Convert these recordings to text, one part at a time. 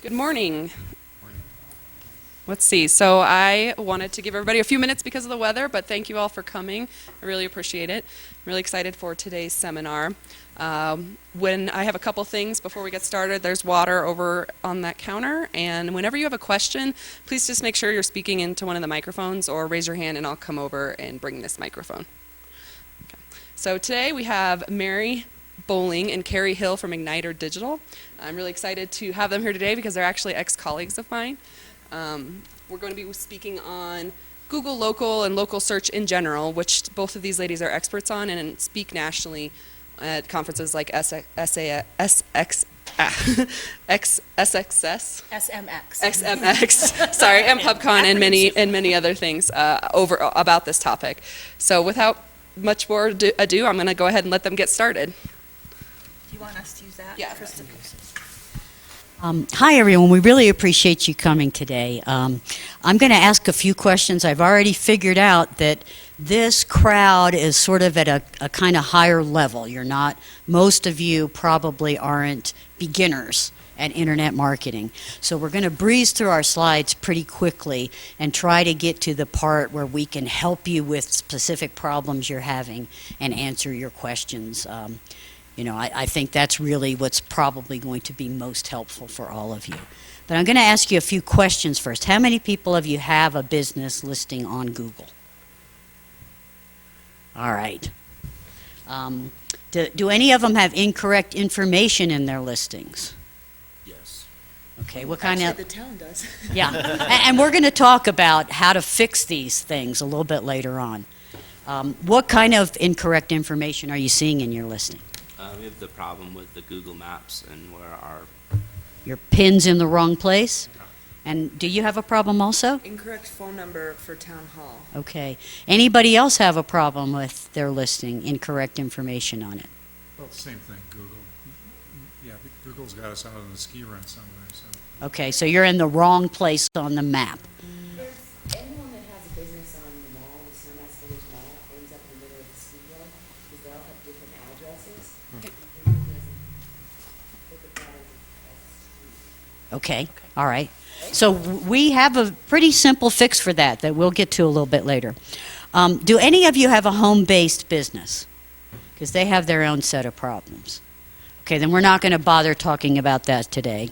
Good morning. Let's see. So I wanted to give everybody a few minutes because of the weather, but thank you all for coming. I really appreciate it. I'm really excited for today's seminar. When I have a couple things before we get started, there's water over on that counter, and whenever you have a question, please just make sure you're speaking into one of the microphones or raise your hand and I'll come over and bring this microphone. Okay. So today we have Mary Bowling and Carrie Hill from Igniter Digital. I'm really excited to have them here today because they're actually ex-colleagues of mine. We're going to be speaking on Google Local and local search in general, which both of these ladies are experts on and speak nationally at conferences like SXS, SMX, sorry, and PubCon and many other things over about this topic. So without much more ado, I'm going to go ahead and let them get started. Do you want us to use that? Yeah. Hi, everyone. We really appreciate you coming today. I'm going to ask a few questions. I've already figured out that this crowd is sort of at a kind of higher level. Most of you probably aren't beginners at internet marketing. So we're going to breeze through our slides pretty quickly and try to get to the part where we can help you with specific problems you're having and answer your questions. I think that's really what's probably going to be most helpful for all of you. But I'm going to ask you a few questions first. How many people of you have a business listing on Google? All right. Do any of them have incorrect information in their listings? Yes. Okay, what kind of... The town does. Yeah, and we're going to talk about how to fix these things a little bit later on. What kind of incorrect information are you seeing in your listing? We have the problem with the Google Maps and where our... Your pin's in the wrong place? And do you have a problem also? Incorrect phone number for town hall. Okay. Anybody else have a problem with their listing, incorrect information on it? Well, same thing, Google. Yeah, Google's got us out on the ski run somewhere, so. Okay, so you're in the wrong place on the map. Anyone that has a business on the mall, the Snowmass Village Mall, ends up in the middle of the ski hill, because they all have different addresses. Okay, all right. So we have a pretty simple fix for that we'll get to a little bit later. Do any of you have a home-based business? Because they have their own set of problems. Okay, then we're not going to bother talking about that today.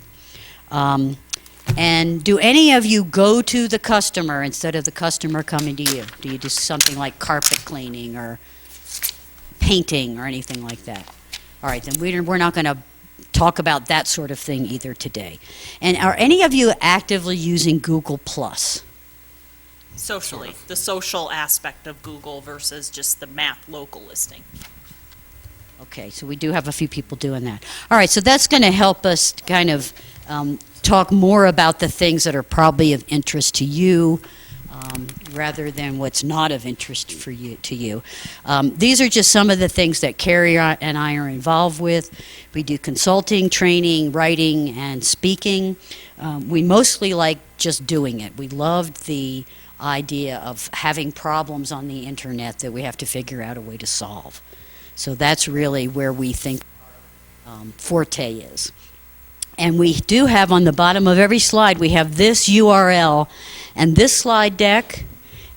And do any of you go to the customer instead of the customer coming to you? Do you do something like carpet cleaning or painting or anything like that? All right, then we're not going to talk about that sort of thing either today. And are any of you actively using Google+? Socially, the social aspect of Google versus just the map local listing. Okay, so we do have a few people doing that. All right, so that's going to help us kind of talk more about the things that are probably of interest to you rather than what's not of interest to you. These are just some of the things that Carrie and I are involved with. We do consulting, training, writing, and speaking. We mostly like just doing it. We loved the idea of having problems on the internet that we have to figure out a way to solve. So that's really where we think forte is. And we do have on the bottom of every slide, we have this URL and this slide deck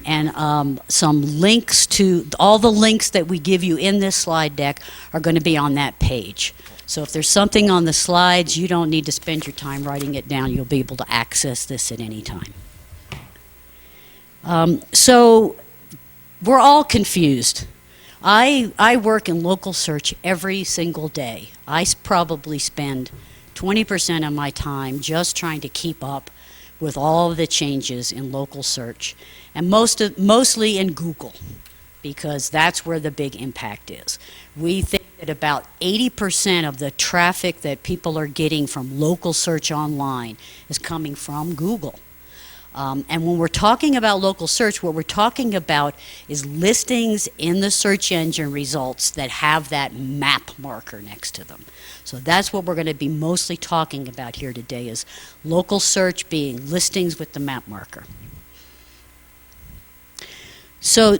and some links to, all the links that we give you in this slide deck are going to be on that page. So if there's something on the slides, you don't need to spend your time writing it down. You'll be able to access this at any time. So we're all confused. I work in local search every single day. I probably spend 20% of my time just trying to keep up with all of the changes in local search, and mostly in Google, because that's where the big impact is. We think that about 80% of the traffic that people are getting from local search online is coming from Google. And when we're talking about local search, what we're talking about is listings in the search engine results that have that map marker next to them. So that's what we're going to be mostly talking about here today, is local search being listings with the map marker. So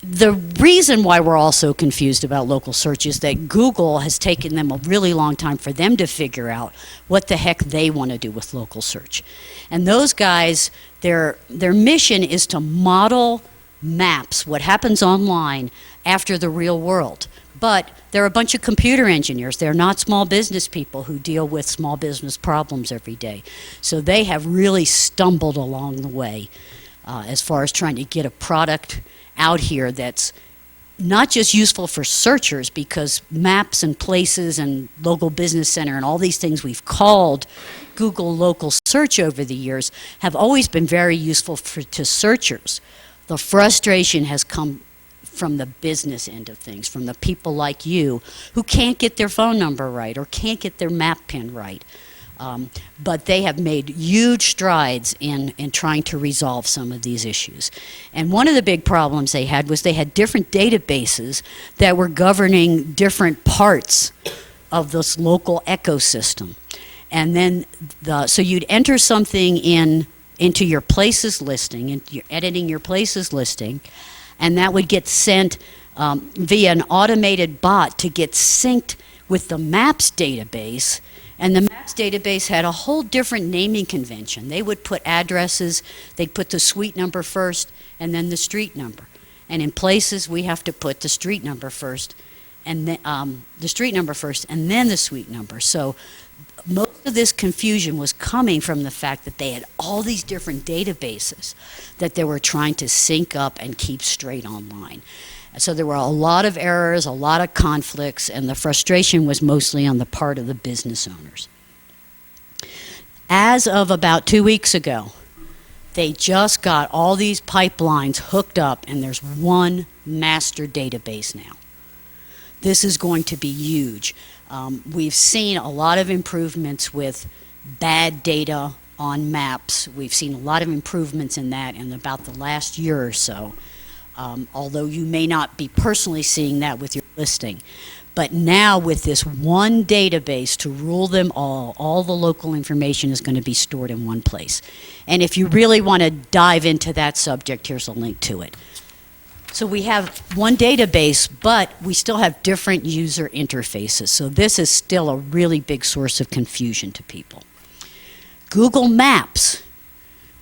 the reason why we're all so confused about local search is that Google has taken them a really long time for them to figure out what the heck they want to do with local search. And those guys, their mission is to model maps, what happens online, after the real world. But they're a bunch of computer engineers. They're not small business people who deal with small business problems every day. So they have really stumbled along the way as far as trying to get a product out here that's not just useful for searchers, because maps and places and local business center and all these things we've called Google local search over the years have always been very useful to searchers. The frustration has come from the business end of things, from the people like you who can't get their phone number right or can't get their map pin right. But they have made huge strides in trying to resolve some of these issues. And one of the big problems they had was they had different databases that were governing different parts of this local ecosystem. And then, so you'd enter something into your places listing, and you're editing your places listing, and that would get sent via an automated bot to get synced with the maps database. And the maps database had a whole different naming convention. They would put addresses, they'd put the suite number first, and then the street number. And in places, we have to put the street number first, and then the suite number. So most of this confusion was coming from the fact that they had all these different databases that they were trying to sync up and keep straight online. So there were a lot of errors, a lot of conflicts, and the frustration was mostly on the part of the business owners. As of about 2 weeks ago, they just got all these pipelines hooked up, and there's one master database now. This is going to be huge. We've seen a lot of improvements with bad data on maps. We've seen a lot of improvements in that in about the last year or so. Although you may not be personally seeing that with your listing. But now with this one database to rule them all the local information is going to be stored in one place. And if you really want to dive into that subject, here's a link to it. So we have one database, but we still have different user interfaces. So this is still a really big source of confusion to people. Google Maps.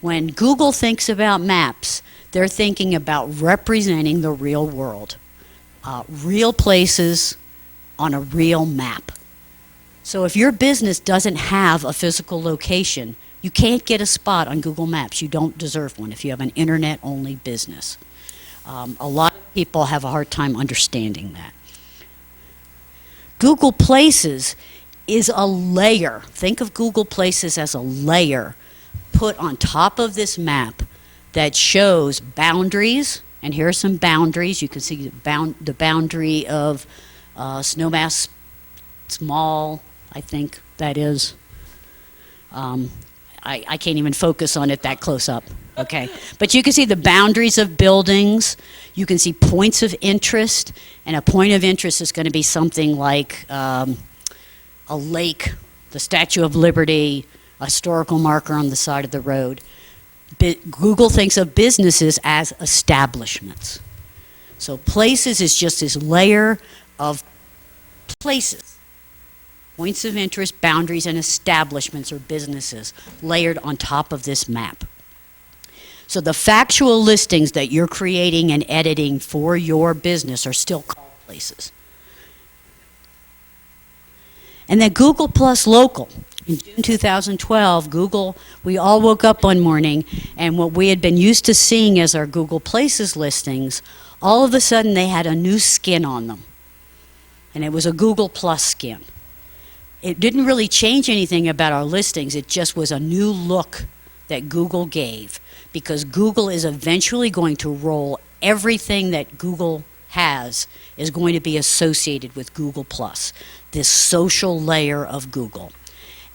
When Google thinks about maps, they're thinking about representing the real world, real places on a real map. So if your business doesn't have a physical location, you can't get a spot on Google Maps. You don't deserve one if you have an internet-only business. A lot of people have a hard time understanding that. Google Places is a layer. Think of Google Places as a layer put on top of this map that shows boundaries, and here are some boundaries. You can see the boundary of Snowmass Mall, I think that is. I can't even focus on it that close up, okay? But you can see the boundaries of buildings. You can see points of interest, and a point of interest is going to be something like a lake, the Statue of Liberty, a historical marker on the side of the road. Google thinks of businesses as establishments. So places is just this layer of places, points of interest, boundaries, and establishments or businesses layered on top of this map. So the factual listings that you're creating and editing for your business are still called places. And then Google+Local. In June 2012, Google, we all woke up one morning, and what we had been used to seeing as our Google Places listings, all of a sudden they had a new skin on them. And it was a Google Plus skin. It didn't really change anything about our listings. It just was a new look that Google gave, because Google is eventually going to roll everything that Google has is going to be associated with Google Plus, this social layer of Google.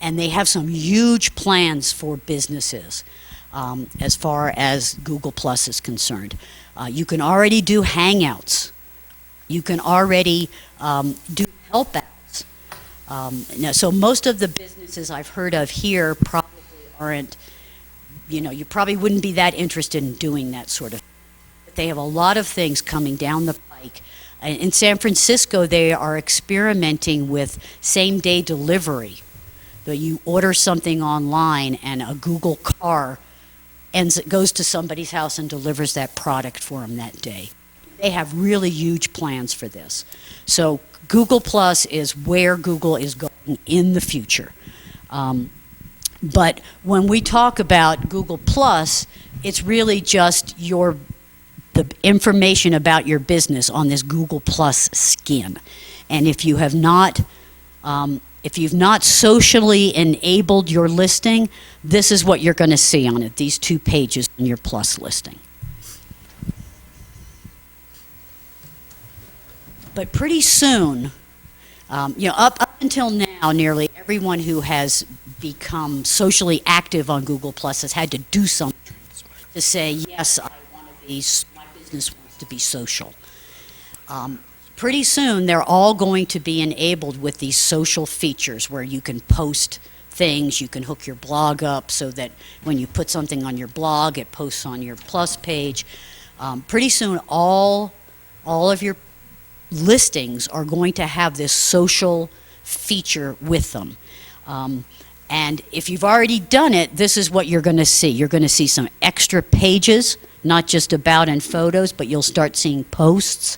And they have some huge plans for businesses as far as Google Plus is concerned. You can already do Hangouts. You can already do help outs. So most of the businesses I've heard of here probably aren't, you probably wouldn't be that interested in doing that sort of thing. They have a lot of things coming down the pike. In San Francisco, they are experimenting with same-day delivery. So you order something online and a Google car goes to somebody's house and delivers that product for them that day. They have really huge plans for this. So Google Plus is where Google is going in the future. But when we talk about Google Plus, it's really just the information about your business on this Google Plus skin. And if you have not, if you've not socially enabled your listing, this is what you're going to see on it, these 2 pages in your Plus listing. But pretty soon, up until now, nearly everyone who has become socially active on Google Plus has had to do something to say, yes, I want to be, my business wants to be social. Pretty soon, they're all going to be enabled with these social features where you can post things, you can hook your blog up so that when you put something on your blog, it posts on your Plus page. Pretty soon, all of your listings are going to have this social feature with them. And if you've already done it, this is what you're going to see. You're going to see some extra pages, not just about and photos, but you'll start seeing posts.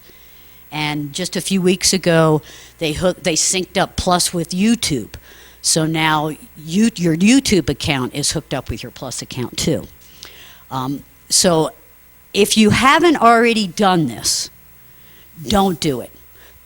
And just a few weeks ago, they synced up Plus with YouTube. So now your YouTube account is hooked up with your Plus account too. So if you haven't already done this, don't do it.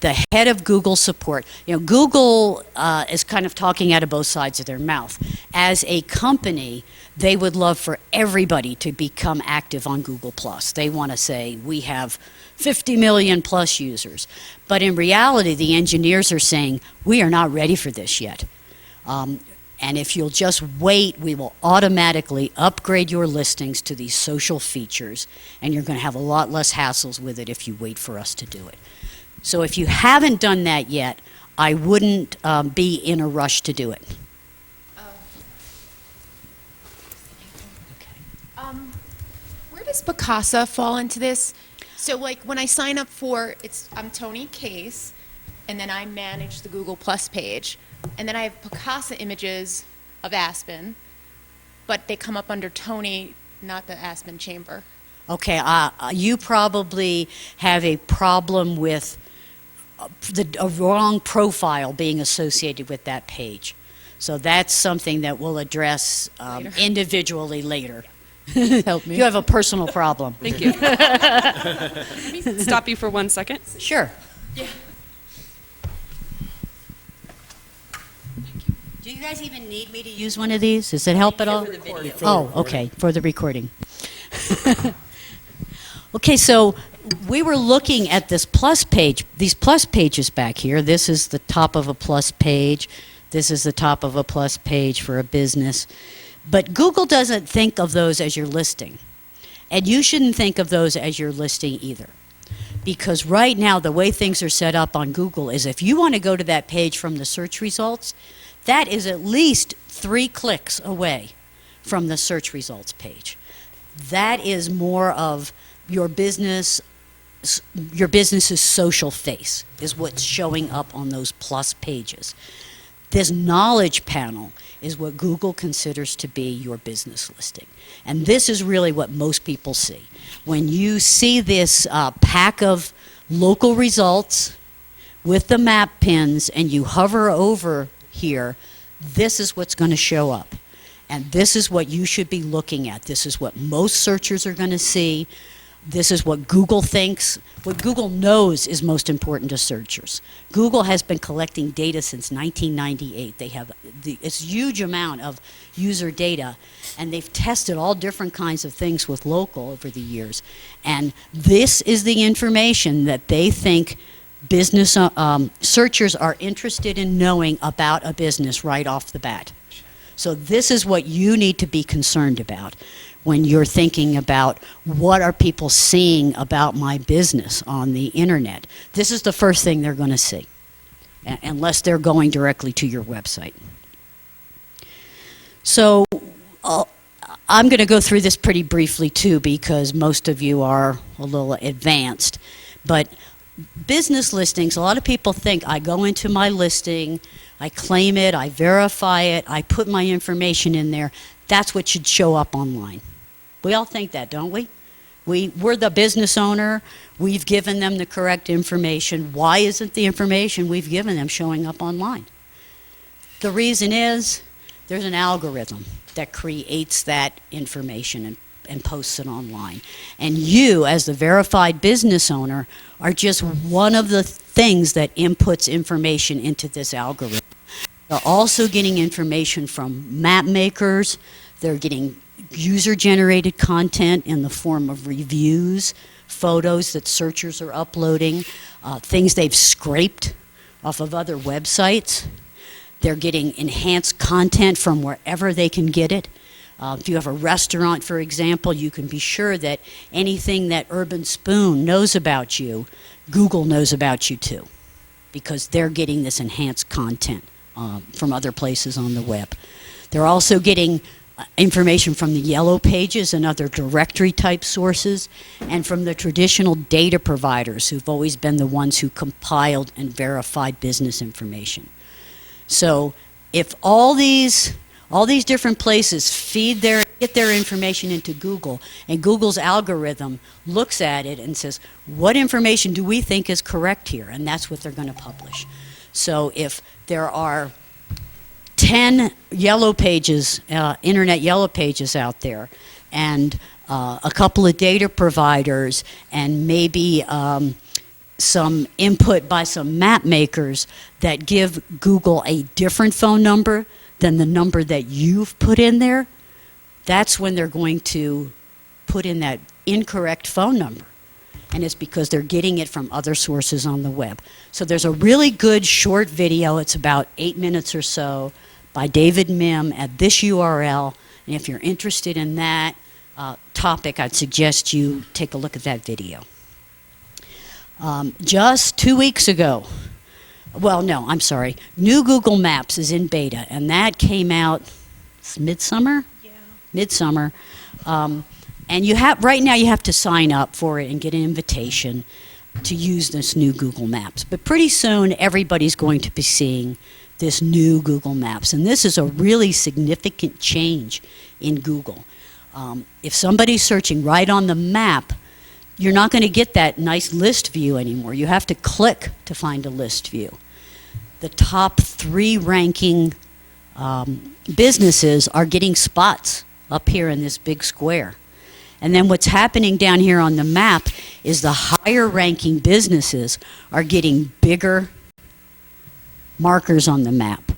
The head of Google support, Google is kind of talking out of both sides of their mouth. As a company, they would love for everybody to become active on Google+. They want to say, we have 50 million plus users. But in reality, the engineers are saying, we are not ready for this yet. And if you'll just wait, we will automatically upgrade your listings to these social features, and you're going to have a lot less hassles with it if you wait for us to do it. So if you haven't done that yet, I wouldn't be in a rush to do it. Where does Picasa fall into this? So like when I sign up for, I'm Tony Case, and then I manage the Google Plus page, and then I have Picasa images of Aspen, but they come up under Tony, not the Aspen Chamber. Okay, you probably have a problem with a wrong profile being associated with that page. So that's something that we'll address individually later. Help me. You have a personal problem. Thank you. Let me stop you for 1 second. Sure. Yeah. Do you guys even need me to use one of these? Does it help at all? For the video. Oh, okay, for the recording. Okay, so we were looking at this Plus page, these Plus pages back here. This is the top of a Plus page. This is the top of a Plus page for a business. But Google doesn't think of those as your listing. And you shouldn't think of those as your listing either. Because right now, the way things are set up on Google is if you want to go to that page from the search results, that is at least 3 clicks away from the search results page. That is more of your business's social face is what's showing up on those Plus pages. This knowledge panel is what Google considers to be your business listing. And this is really what most people see. When you see this pack of local results with the map pins and you hover over here, this is what's going to show up. And this is what you should be looking at. This is what most searchers are going to see. This is what Google thinks, what Google knows is most important to searchers. Google has been collecting data since 1998. They have this huge amount of user data, and they've tested all different kinds of things with local over the years. And this is the information that they think business searchers are interested in knowing about a business right off the bat. So this is what you need to be concerned about when you're thinking about what are people seeing about my business on the internet. This is the first thing they're going to see, unless they're going directly to your website. So I'm going to go through this pretty briefly too, because most of you are a little advanced. But business listings, a lot of people think I go into my listing, I claim it, I verify it, I put my information in there. That's what should show up online. We all think that, don't we? We're the business owner. We've given them the correct information. Why isn't the information we've given them showing up online? The reason is there's an algorithm that creates that information and posts it online. And you, as the verified business owner, are just one of the things that inputs information into this algorithm. They're also getting information from MapMakers. They're getting user-generated content in the form of reviews, photos that searchers are uploading, things they've scraped off of other websites. They're getting enhanced content from wherever they can get it. If you have a restaurant, for example, you can be sure that anything that Urban Spoon knows about you, Google knows about you too, because they're getting this enhanced content from other places on the web. They're also getting information from the yellow pages and other directory type sources, and from the traditional data providers who've always been the ones who compiled and verified business information. So if all these different places get their information into Google, and Google's algorithm looks at it and says, what information do we think is correct here? And that's what they're going to publish. So if there are 10 yellow pages, internet yellow pages out there, and a couple of data providers, and maybe some input by some map makers that give Google a different phone number than the number that you've put in there, that's when they're going to put in that incorrect phone number. And it's because they're getting it from other sources on the web. So there's a really good short video, it's about 8 minutes or so, by David Mim at this URL. And if you're interested in that topic, I'd suggest you take a look at that video. Just 2 weeks ago, well, no, I'm sorry, new Google Maps is in beta, and that came out midsummer? Yeah. Midsummer. And right now you have to sign up for it and get an invitation to use this new Google Maps. But pretty soon everybody's going to be seeing this new Google Maps. And this is a really significant change in Google. If somebody's searching right on the map, you're not going to get that nice list view anymore. You have to click to find a list view. The top 3 ranking businesses are getting spots up here in this big square. And then what's happening down here on the map is the higher ranking businesses are getting bigger markers on the map.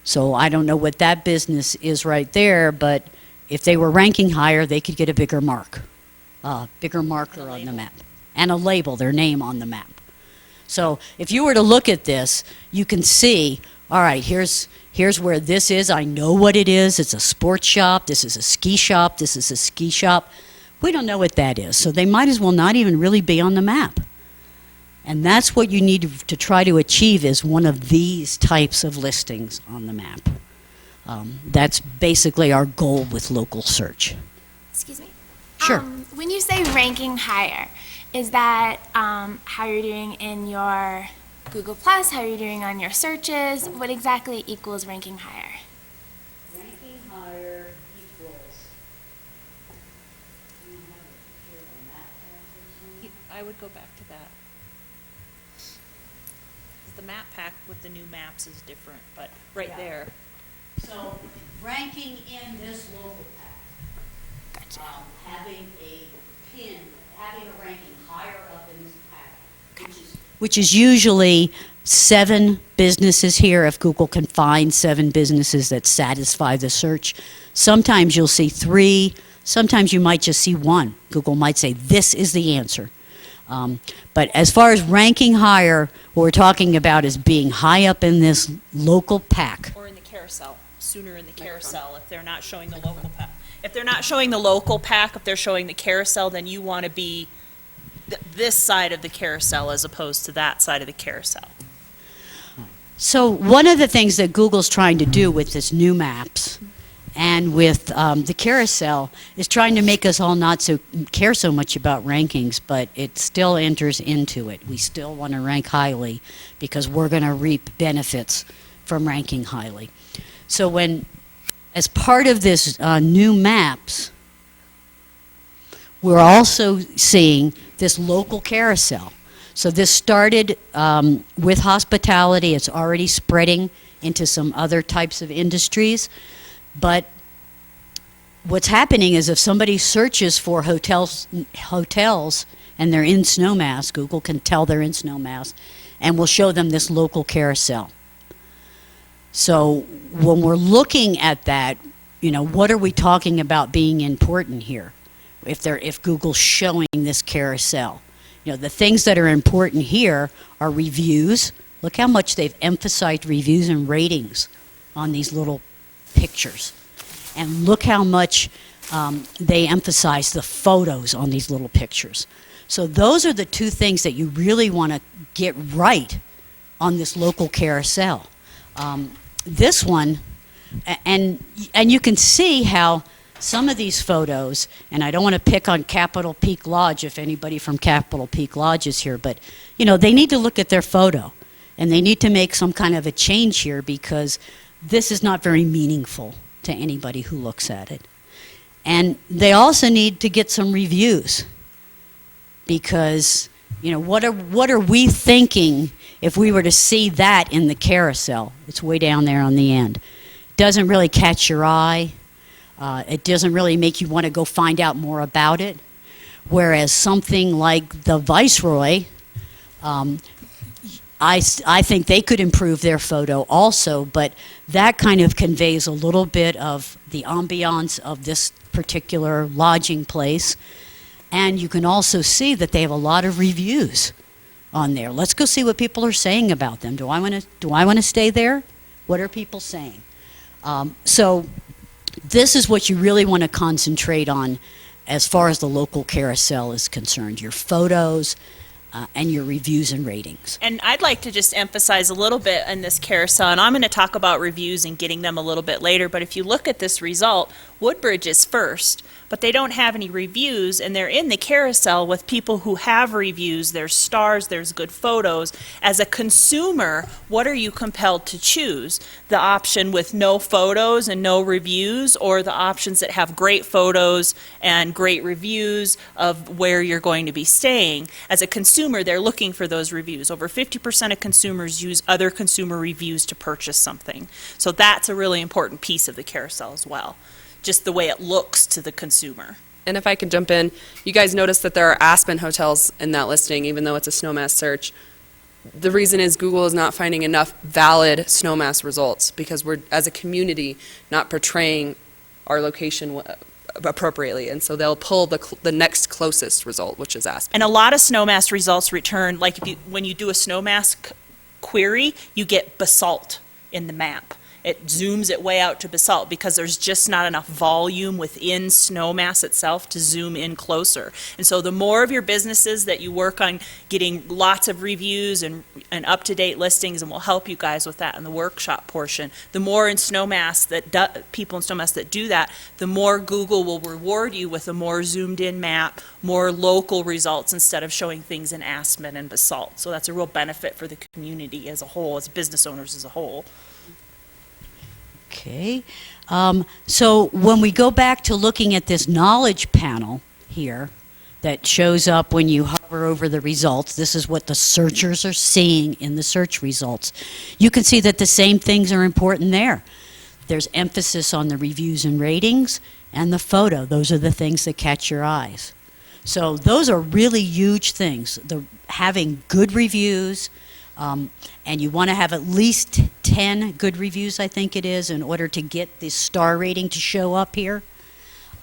So I don't know what that business is right there, but if they were ranking higher, they could get a bigger marker on the map. And a label, their name on the map. So if you were to look at this, you can see, all right, here's where this is. I know what it is. It's a sports shop. This is a ski shop. This is a ski shop. We don't know what that is, so they might as well not even really be on the map. And that's what you need to try to achieve, is one of these types of listings on the map. That's basically our goal with local search. Excuse me? Sure. When you say ranking higher, is that how you're doing in your Google+, how you're doing on your searches? What exactly equals ranking higher? Ranking higher equals... I would go back to that. 'Cause the map pack with the new maps is different, but right Yeah. there. So ranking in this local pack, Gotcha. having a ranking higher up in this pack, which is usually 7 businesses here, if Google can find 7 businesses that satisfy the search. Sometimes you'll see 3, sometimes you might just see 1. Google might say, this is the answer. But as far as ranking higher, what we're talking about is being high up in this local pack. Or in the carousel, sooner in the carousel, if they're not showing the local pack. If they're not showing the local pack, if they're showing the carousel, then you want to be this side of the carousel as opposed to that side of the carousel. So one of the things that Google's trying to do with this new maps and with the carousel is trying to make us all not care so much about rankings, but it still enters into it. We still want to rank highly because we're going to reap benefits from ranking highly. So as part of this new maps, we're also seeing this local carousel. So this started with hospitality. It's already spreading into some other types of industries. But what's happening is if somebody searches for hotels and they're in Snowmass, Google can tell they're in Snowmass, and will show them this local carousel. So when we're looking at that, what are we talking about being important here? If Google's showing this carousel, the things that are important here are reviews. Look how much they've emphasized reviews and ratings on these little pictures. And look how much they emphasize the photos on these little pictures. So those are the two things that you really want to get right on this local carousel. This one, and you can see how some of these photos, and I don't want to pick on Capitol Peak Lodge if anybody from Capitol Peak Lodge is here, but they need to look at their photo. And they need to make some kind of a change here because this is not very meaningful to anybody who looks at it. And they also need to get some reviews because, what are we thinking if we were to see that in the carousel? It's way down there on the end. It doesn't really catch your eye. It doesn't really make you want to go find out more about it. Whereas something like the Viceroy, I think they could improve their photo also, but that kind of conveys a little bit of the ambiance of this particular lodging place. And you can also see that they have a lot of reviews on there. Let's go see what people are saying about them. Do I want to stay there? What are people saying? So this is what you really want to concentrate on as far as the local carousel is concerned. Your photos, and your reviews and ratings. And I'd like to just emphasize a little bit in this carousel, and I'm going to talk about reviews and getting them a little bit later, but if you look at this result, Woodbridge is first, but they don't have any reviews, and they're in the carousel with people who have reviews. There's stars, there's good photos. As a consumer, what are you compelled to choose? The option with no photos and no reviews, or the options that have great photos and great reviews of where you're going to be staying? As a consumer, they're looking for those reviews. Over 50% of consumers use other consumer reviews to purchase something. So that's a really important piece of the carousel as well. Just the way it looks to the consumer. And if I could jump in, you guys notice that there are Aspen hotels in that listing, even though it's a Snowmass search. The reason is Google is not finding enough valid Snowmass results because we're, as a community, not portraying our location appropriately. And so they'll pull the next closest result, which is Aspen. And a lot of Snowmass results return, like when you do a Snowmass query, you get basalt in the map. It zooms it way out to basalt because there's just not enough volume within Snowmass itself to zoom in closer. And so the more of your businesses that you work on getting lots of reviews and up-to-date listings, and we'll help you guys with that in the workshop portion, the more in Snowmass people in Snowmass that do that, the more Google will reward you with a more zoomed-in map, more local results instead of showing things in Aspen and basalt. So that's a real benefit for the community as a whole, as business owners as a whole. Okay, so when we go back to looking at this knowledge panel here that shows up when you hover over the results, this is what the searchers are seeing in the search results. You can see that the same things are important there. There's emphasis on the reviews and ratings and the photo. Those are the things that catch your eyes. So those are really huge things. Having good reviews, and you want to have at least 10 good reviews, I think it is, in order to get the star rating to show up here.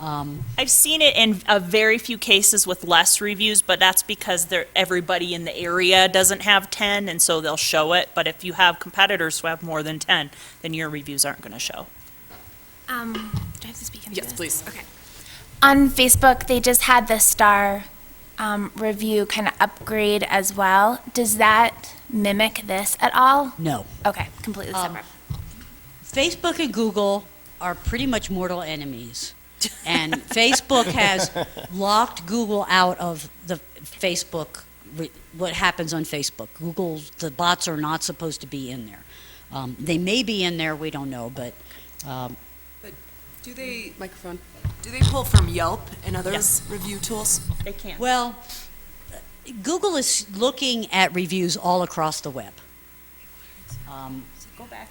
I've seen it in a very few cases with less reviews, but that's because everybody in the area doesn't have 10, and so they'll show it. But if you have competitors who have more than 10, then your reviews aren't going to show. Do I have to speak into Yes, this? please. Okay. On Facebook, they just had the star review kind of upgrade as well. Does that mimic this at all? No. Okay, completely separate. Facebook and Google are pretty much mortal enemies. And Facebook has locked Google out of the Facebook, what happens on Facebook. Google, the bots are not supposed to be in there. They may be in there, we don't know, but Do they, microphone, Do they pull from Yelp and other Yes. review tools? They can. well, Google is looking at reviews all across the web. Go back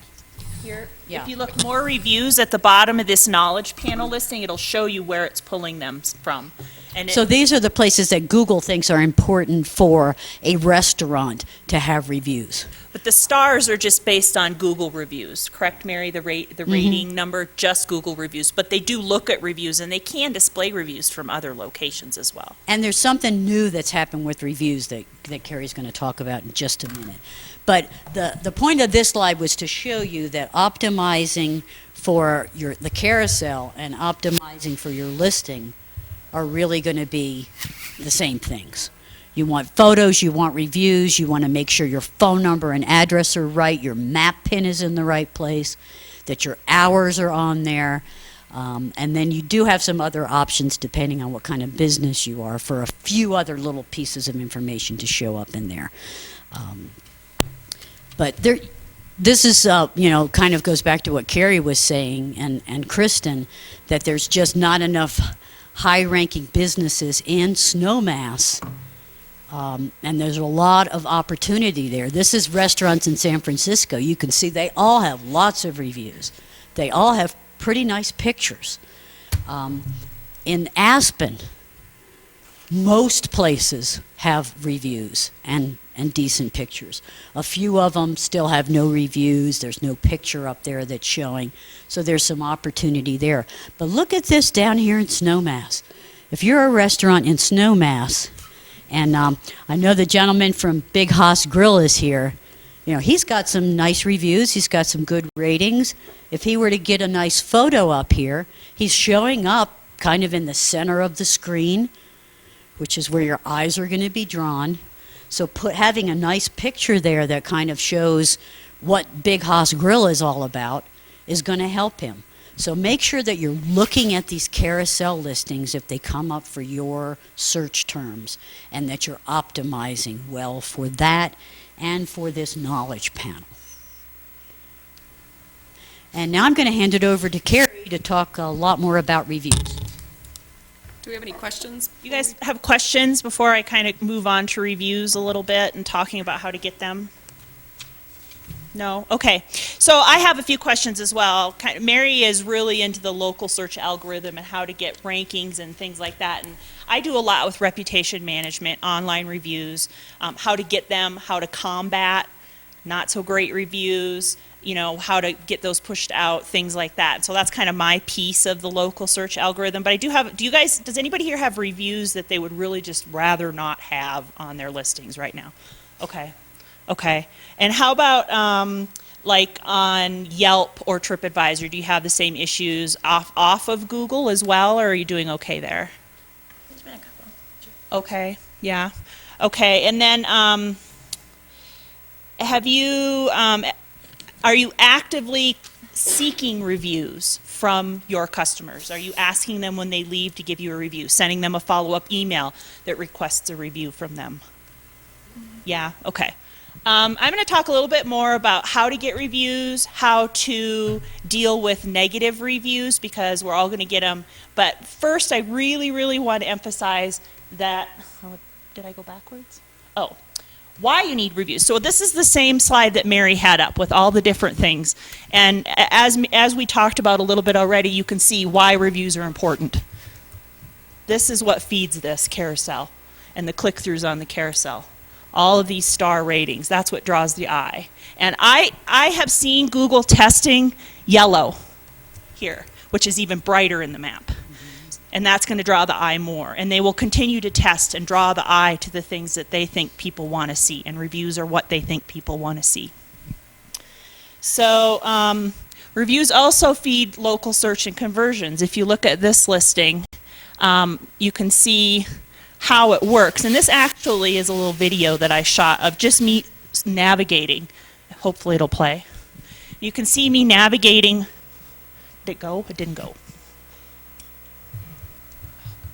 here. Yeah. If you look more reviews at the bottom of this knowledge panel listing, it'll show you where it's pulling them from. And So these are the places that Google thinks are important for a restaurant to have reviews. but the stars are just based on Google reviews, correct, Mary? The rating number, just Google reviews. But they do look at reviews, and they can display reviews from other locations as well. And there's something new that's happened with reviews that Carrie's going to talk about in just a minute. But the point of this slide was to show you that optimizing for the carousel and optimizing for your listing are really going to be the same things. You want photos, you want reviews, you want to make sure your phone number and address are right, your map pin is in the right place, that your hours are on there. And then you do have some other options depending on what kind of business you are for a few other little pieces of information to show up in there. But this is, kind of goes back to what Carrie was saying and Kristen, that there's just not enough high-ranking businesses in Snowmass, and there's a lot of opportunity there. This is restaurants in San Francisco. You can see they all have lots of reviews. They all have pretty nice pictures. In Aspen, most places have reviews and decent pictures. A few of them still have no reviews. There's no picture up there that's showing. So there's some opportunity there. But look at this down here in Snowmass. If you're a restaurant in Snowmass, and I know the gentleman from Big Haas Grill is here. He's got some nice reviews. He's got some good ratings. If he were to get a nice photo up here, he's showing up kind of in the center of the screen, which is where your eyes are going to be drawn. So having a nice picture there that kind of shows what Big Haas Grill is all about is going to help him. So make sure that you're looking at these carousel listings if they come up for your search terms, and that you're optimizing well for that and for this knowledge panel. And now I'm going to hand it over to Carrie to talk a lot more about reviews. do we have any questions? You guys have questions before I kind of move on to reviews a little bit and talking about how to get them? No? Okay. So I have a few questions as well. Mary is really into the local search algorithm and how to get rankings and things like that. And I do a lot with reputation management, online reviews, how to get them, how to combat not so great reviews, how to get those pushed out, things like that. So that's kind of my piece of the local search algorithm. But I do have, does anybody here have reviews that they would really just rather not have on their listings right now? Okay. And how about like on Yelp or TripAdvisor? Do you have the same issues off of Google as well, or are you doing okay there? There's been a couple. Okay, yeah. Okay, and then are you actively seeking reviews from your customers? Are you asking them when they leave to give you a review, sending them a follow-up email that requests a review from them? Yeah, okay. I'm going to talk a little bit more about how to get reviews, how to deal with negative reviews, because we're all going to get them. But first, I really, really want to emphasize that, did I go backwards? Oh, why you need reviews. So this is the same slide that Mary had up with all the different things. And as we talked about a little bit already, you can see why reviews are important. This is what feeds this carousel and the click-throughs on the carousel. All of these star ratings, that's what draws the eye. And I have seen Google testing yellow here, which is even brighter in the map. And that's going to draw the eye more. And they will continue to test and draw the eye to the things that they think people want to see. And reviews are what they think people want to see. So reviews also feed local search and conversions. If you look at this listing, you can see how it works. And this actually is a little video that I shot of just me navigating. Hopefully it'll play. You can see me navigating Did it go? It didn't go.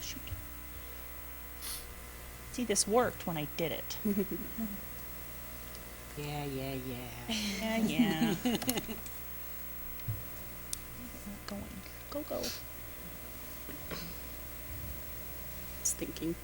Shoot. See, this worked when I did it. Yeah. Yeah. Going. Go. Just thinking.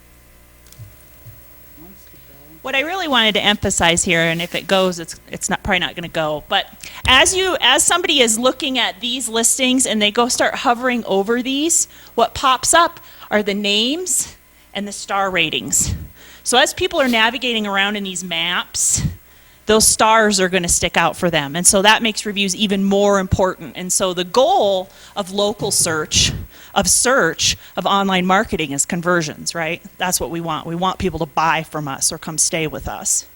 What I really wanted to emphasize here, and if it goes, it's not probably not going to go. But as somebody is looking at these listings and they go start hovering over these, what pops up are the names and the star ratings. So as people are navigating around in these maps, those stars are going to stick out for them. And so that makes reviews even more important. And so the goal of local search, of online marketing is conversions, right? That's what we want. We want people to buy from us or come stay with us.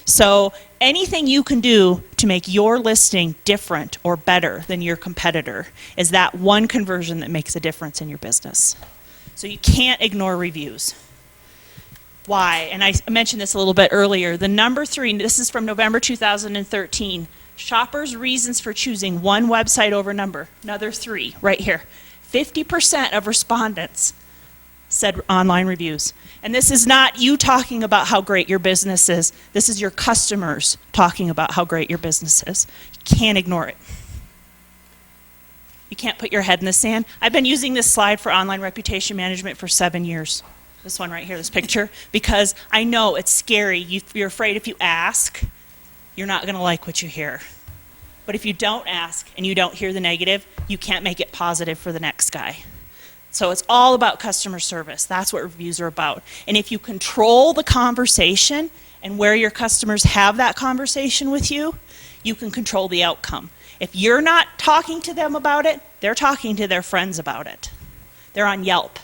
So anything you can do to make your listing different or better than your competitor is that one conversion that makes a difference in your business. So you can't ignore reviews. Why? And I mentioned this a little bit earlier. The number 3, this is from November 2013, shoppers' reasons for choosing one website over another 3, right here. 50% of respondents said online reviews. And this is not you talking about how great your business is. This is your customers talking about how great your business is. You can't ignore it. You can't put your head in the sand. I've been using this slide for online reputation management for 7 years. This one right here, this picture, because I know it's scary. You're afraid if you ask, you're not going to like what you hear. But if you don't ask and you don't hear the negative, you can't make it positive for the next guy. So it's all about customer service. That's what reviews are about. And if you control the conversation and where your customers have that conversation with you, you can control the outcome. If you're not talking to them about it, they're talking to their friends about it. They're on Yelp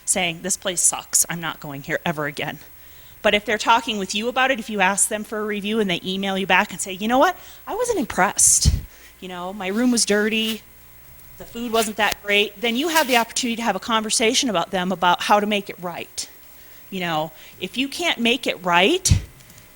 saying, this place sucks, I'm not going here ever again. But if they're talking with you about it, if you ask them for a review and they email you back and say, you know what, I wasn't impressed. You know, my room was dirty, the food wasn't that great, then you have the opportunity to have a conversation about them about how to make it right. You know, if you can't make it right,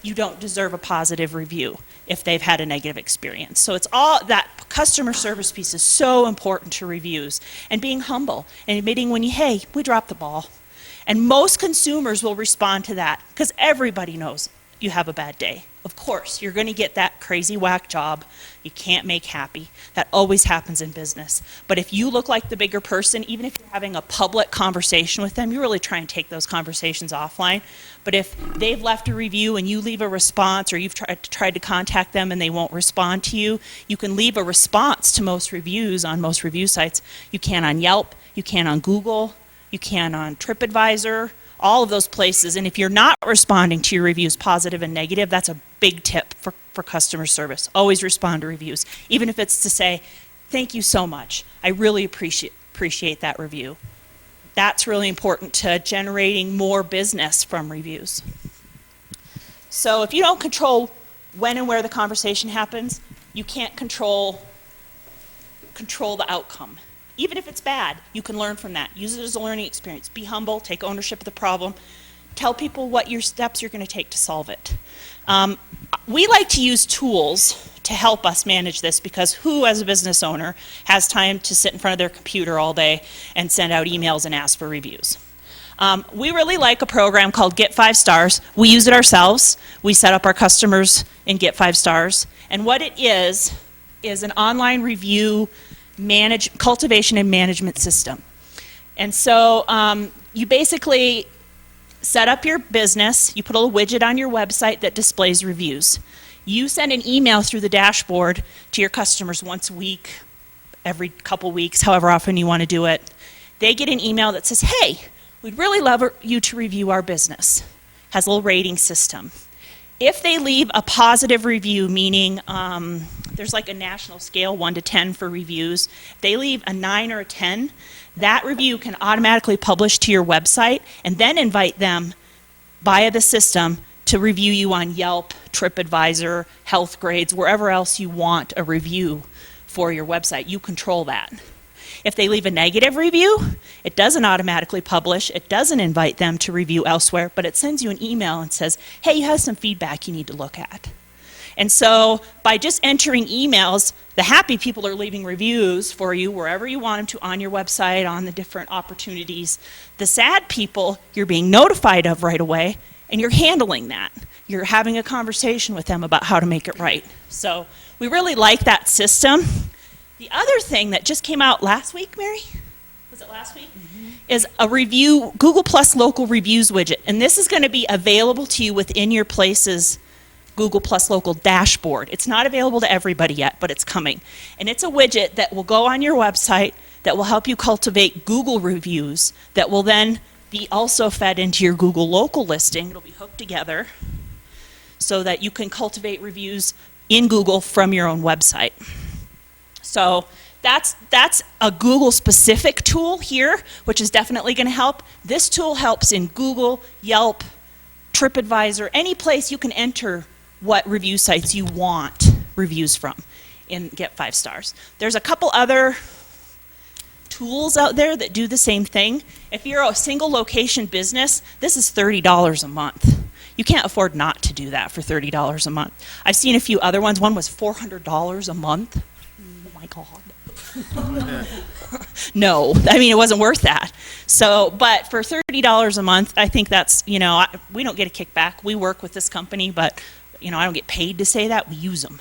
you don't deserve a positive review if they've had a negative experience. So it's all that customer service piece is so important to reviews, and being humble and admitting when hey, we dropped the ball. And most consumers will respond to that because everybody knows you have a bad day. Of course, you're going to get that crazy whack job you can't make happy. That always happens in business. But if you look like the bigger person, even if you're having a public conversation with them, you really try and take those conversations offline. But if they've left a review and you leave a response, or you've tried to contact them and they won't respond to you, you can leave a response to most reviews on most review sites. You can on Yelp, you can on Google, you can on TripAdvisor, all of those places. And if you're not responding to your reviews, positive and negative, that's a big tip for customer service. Always respond to reviews, even if it's to say, thank you so much. I really appreciate that review. That's really important to generating more business from reviews. So if you don't control when and where the conversation happens, you can't control the outcome. Even if it's bad, you can learn from that. Use it as a learning experience. Be humble, take ownership of the problem. Tell people what your steps you're going to take to solve it. We like to use tools to help us manage this, because who, as a business owner, has time to sit in front of their computer all day and send out emails and ask for reviews? We really like a program called Get 5 Stars. We use it ourselves. We set up our customers in Get 5 Stars. And what it is an online review cultivation and management system. And so you basically set up your business, you put a little widget on your website that displays reviews. You send an email through the dashboard to your customers once a week, every couple weeks, however often you want to do it. They get an email that says, hey, we'd really love you to review our business. Has a little rating system. If they leave a positive review, meaning there's like a national scale, 1 to 10 for reviews. If they leave a 9 or a 10, that review can automatically publish to your website and then invite them via the system to review you on Yelp, TripAdvisor, Health Grades, wherever else you want a review for your website. You control that. If they leave a negative review, it doesn't automatically publish. It doesn't invite them to review elsewhere, but it sends you an email and says, hey, you have some feedback you need to look at. And so by just entering emails, the happy people are leaving reviews for you wherever you want them to, on your website, on the different opportunities. The sad people you're being notified of right away, and you're handling that. You're having a conversation with them about how to make it right. So we really like that system. The other thing that just came out last week, Mary? Was it last week? Is a review, Google+Local reviews widget. And this is going to be available to you within your place's Google+Local dashboard. It's not available to everybody yet, but it's coming. And it's a widget that will go on your website that will help you cultivate Google reviews that will then be also fed into your Google+Local listing. It'll be hooked together so that you can cultivate reviews in Google from your own website. So that's a Google-specific tool here, which is definitely going to help. This tool helps in Google, Yelp, TripAdvisor, any place you can enter what review sites you want reviews from and get 5 stars. There's a couple other tools out there that do the same thing. If you're a single location business, this is $30 a month. You can't afford not to do that for $30 a month. I've seen a few other ones. One was $400 a month. Oh my God. No, I mean, it wasn't worth that. So, but for $30 a month, I think that's, you know, we don't get a kickback. We work with this company, but, you know, I don't get paid to say that. We use them.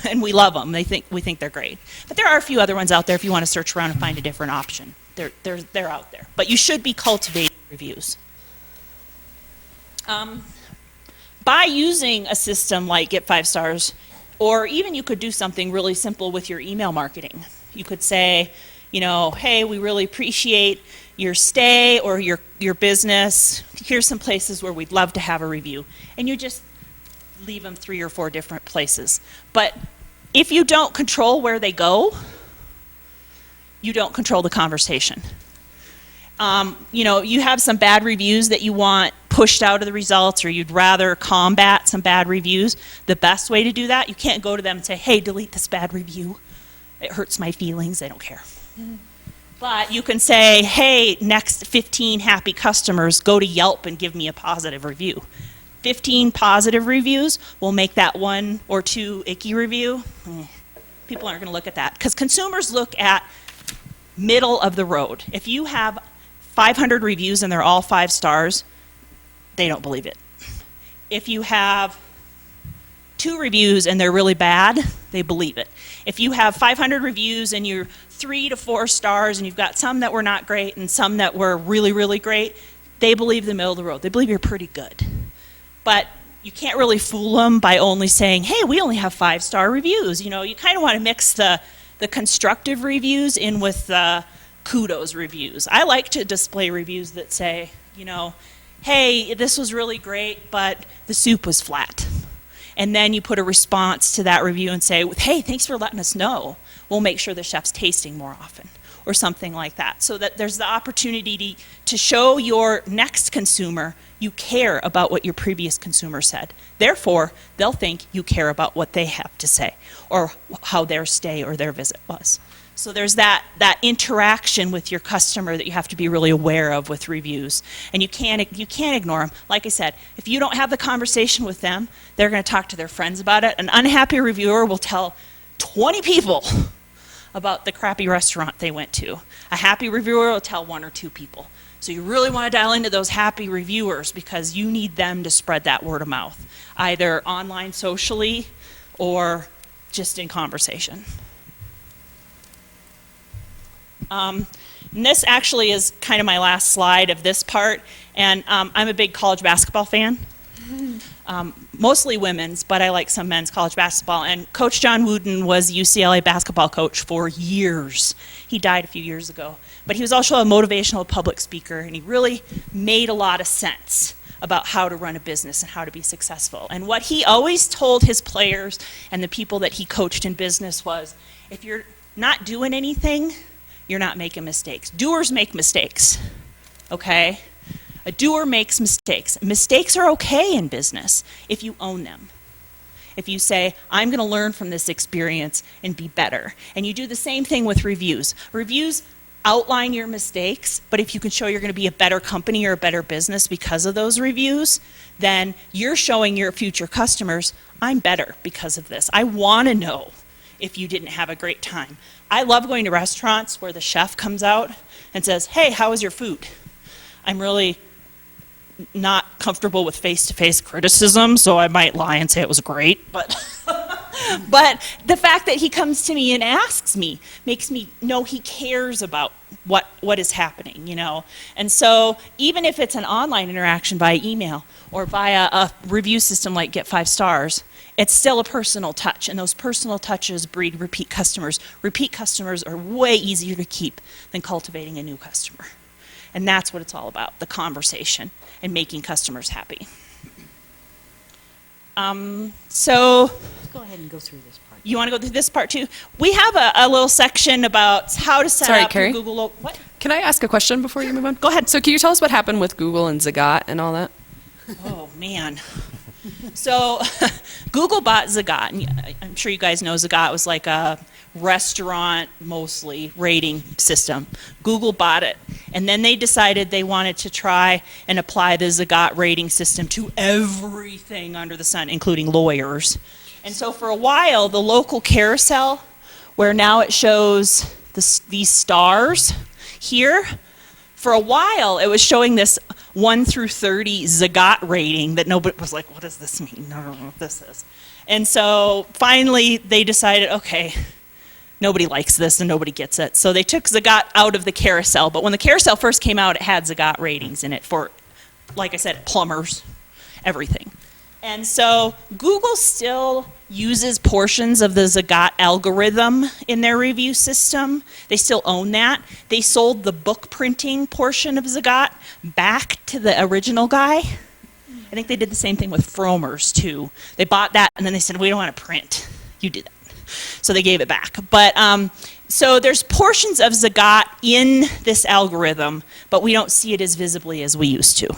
And we love them. We think they're great. But there are a few other ones out there if you want to search around and find a different option. They're out there. But you should be cultivating reviews. By using a system like Get 5 Stars, or even you could do something really simple with your email marketing. You could say, you know, hey, we really appreciate your stay or your business. Here's some places where we'd love to have a review. And you just leave them 3 or 4 different places. But if you don't control where they go, you don't control the conversation. You know, you have some bad reviews that you want pushed out of the results, or you'd rather combat some bad reviews. The best way to do that, you can't go to them and say, hey, delete this bad review. It hurts my feelings. They don't care. But you can say, hey, next 15 happy customers, go to Yelp and give me a positive review. 15 positive reviews will make that 1 or 2 icky review. People aren't going to look at that, because consumers look at middle of the road. If you have 500 reviews and they're all 5 stars, they don't believe it. If you have 2 reviews and they're really bad, they believe it. If you have 500 reviews and you're 3 to 4 stars and you've got some that were not great and some that were really, really great, they believe the middle of the road. They believe you're pretty good. But you can't really fool them by only saying, hey, we only have 5-star reviews. You know, you kind of want to mix the constructive reviews in with the kudos reviews. I like to display reviews that say, you know, hey, this was really great, but the soup was flat. And then you put a response to that review and say, hey, thanks for letting us know. We'll make sure the chef's tasting more often, or something like that. So that there's the opportunity to show your next consumer you care about what your previous consumer said. Therefore, they'll think you care about what they have to say, or how their stay or their visit was. So there's that interaction with your customer that you have to be really aware of with reviews. And you can't ignore them. Like I said, if you don't have the conversation with them, they're going to talk to their friends about it. An unhappy reviewer will tell 20 people about the crappy restaurant they went to. A happy reviewer will tell 1 or 2 people. So you really want to dial into those happy reviewers, because you need them to spread that word of mouth, either online socially or just in conversation. And this actually is kind of my last slide of this part, and I'm a big college basketball fan. Mostly women's, but I like some men's college basketball. And Coach John Wooden was UCLA basketball coach for years. He died a few years ago. But he was also a motivational public speaker, and he really made a lot of sense about how to run a business and how to be successful. And what he always told his players and the people that he coached in business was, if you're not doing anything, you're not making mistakes. Doers make mistakes, okay? A doer makes mistakes. Mistakes are okay in business if you own them. If you say, I'm going to learn from this experience and be better. And you do the same thing with reviews. Reviews outline your mistakes, but if you can show you're going to be a better company or a better business because of those reviews, then you're showing your future customers, I'm better because of this. I want to know if you didn't have a great time. I love going to restaurants where the chef comes out and says, hey, how was your food? I'm really not comfortable with face-to-face criticism, so I might lie and say it was great, but but the fact that he comes to me and asks me makes me know he cares about what is happening, you know. And so even if it's an online interaction via email or via a review system like Get 5 Stars, it's still a personal touch, and those personal touches breed repeat customers. Repeat customers are way easier to keep than cultivating a new customer. And that's what it's all about, the conversation and making customers happy. So Go ahead and go through this part. you want to go through this part too? We have a little section about how to set Sorry, up Carrie? your Google. What? Can I ask a question before you move on? Go ahead. So can you tell us what happened with Google and Zagat and all that? Oh, man. So Google bought Zagat. And I'm sure you guys know Zagat was like a restaurant, mostly, rating system. Google bought it. And then they decided they wanted to try and apply the Zagat rating system to everything under the sun, including lawyers. And so for a while, the local carousel, where now it shows these stars here, for a while, it was showing this 1 through 30 Zagat rating that nobody was like, what does this mean? I don't know what this is. And so finally, they decided, okay, nobody likes this and nobody gets it. So they took Zagat out of the carousel. But when the carousel first came out, it had Zagat ratings in it for, like I said, plumbers, everything. And so Google still uses portions of the Zagat algorithm in their review system. They still own that. They sold the book printing portion of Zagat back to the original guy. I think they did the same thing with Frommer's too. They bought that and then they said, we don't want to print. You did that. So they gave it back. But so there's portions of Zagat in this algorithm, but we don't see it as visibly as we used to.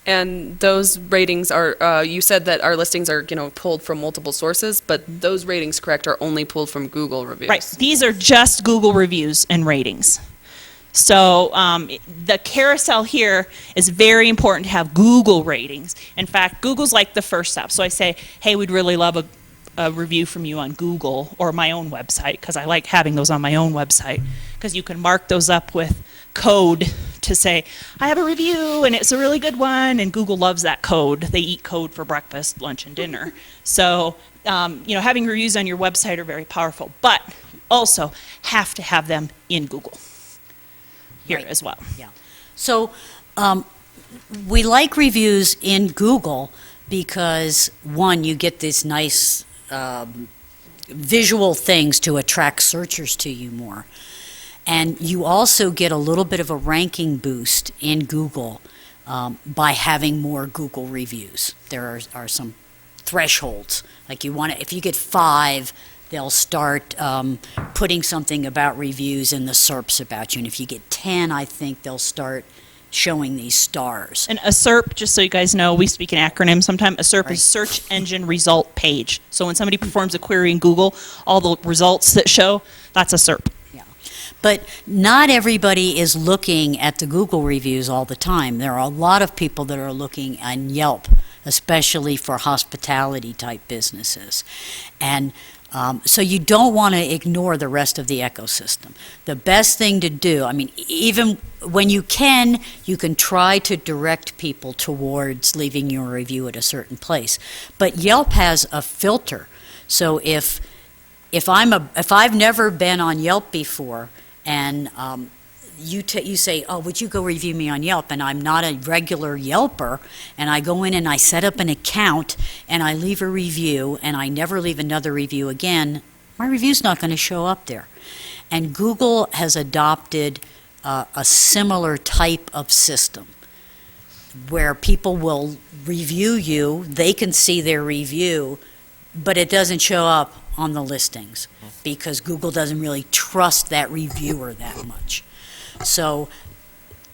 And those ratings are, you said that our listings are, pulled from multiple sources, but those ratings, correct, are only pulled from Google reviews. Right. These are just Google reviews and ratings. So the carousel here is very important to have Google ratings. In fact, Google's like the first step. So I say, hey, we'd really love a review from you on Google or my own website, because I like having those on my own website, because you can mark those up with code to say, I have a review and it's a really good one, and Google loves that code. They eat code for breakfast, lunch, and dinner. So, having reviews on your website are very powerful, but also have to have them in Google here Right. as well. Yeah. So we like reviews in Google because, one, you get these nice visual things to attract searchers to you more. And you also get a little bit of a ranking boost in Google by having more Google reviews. There are some thresholds. Like if you get 5, they'll start putting something about reviews in the SERPs about you. And if you get 10, I think they'll start showing these stars. And a SERP, just so you guys know, we speak in acronyms sometimes. A SERP Right. is search engine result page. So when somebody performs a query in Google, all the results that show, that's a SERP. Yeah. But not everybody is looking at the Google reviews all the time. There are a lot of people that are looking on Yelp, especially for hospitality type businesses. And so you don't want to ignore the rest of the ecosystem. The best thing to do, even when you can try to direct people towards leaving your review at a certain place. But Yelp has a filter. So if I've never been on Yelp before, and you say, oh, would you go review me on Yelp? And I'm not a regular Yelper, and I go in and I set up an account, and I leave a review, and I never leave another review again, my review's not going to show up there. And Google has adopted a similar type of system where people will review you, they can see their review, but it doesn't show up on the listings because Google doesn't really trust that reviewer that much. So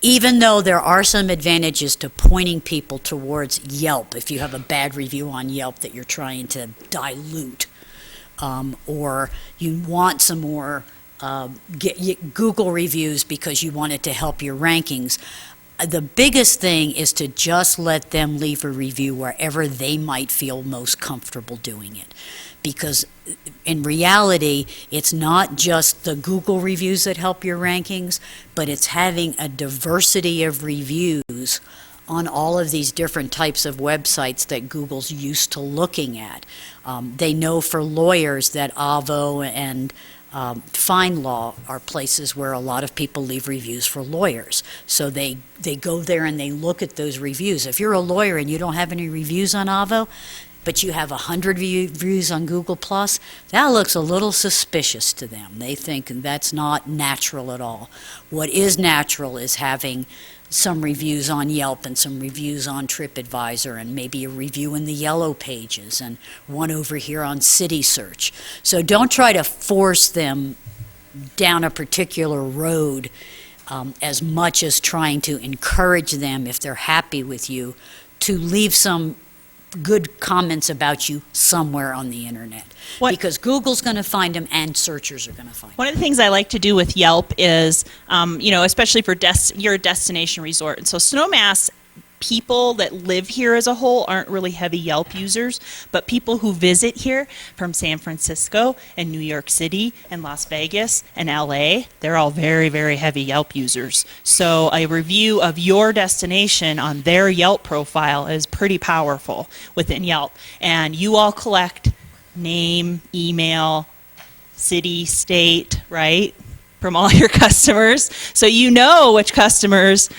even though there are some advantages to pointing people towards Yelp, if you have a bad review on Yelp that you're trying to dilute, or you want some more Google reviews because you want it to help your rankings. The biggest thing is to just let them leave a review wherever they might feel most comfortable doing it. Because in reality, it's not just the Google reviews that help your rankings, but it's having a diversity of reviews on all of these different types of websites that Google's used to looking at. They know for lawyers that Avvo and FindLaw are places where a lot of people leave reviews for lawyers. So they go there and they look at those reviews. If you're a lawyer and you don't have any reviews on Avvo, but you have 100 reviews on Google+, that looks a little suspicious to them. They think that's not natural at all. What is natural is having some reviews on Yelp and some reviews on TripAdvisor and maybe a review in the Yellow Pages and one over here on City Search. So don't try to force them down a particular road as much as trying to encourage them, if they're happy with you, to leave some good comments about you somewhere on the internet. Because Google's going to find them and searchers are going to find them. One of the things I like to do with Yelp is, especially for you're a destination resort. And so Snowmass people that live here as a whole aren't really heavy Yelp users, but people who visit here from San Francisco and New York City and Las Vegas and LA, they're all very, very heavy Yelp users. So a review of your destination on their Yelp profile is pretty powerful within Yelp. And you all collect name, email, city, state, right, from all your customers. So you know which customers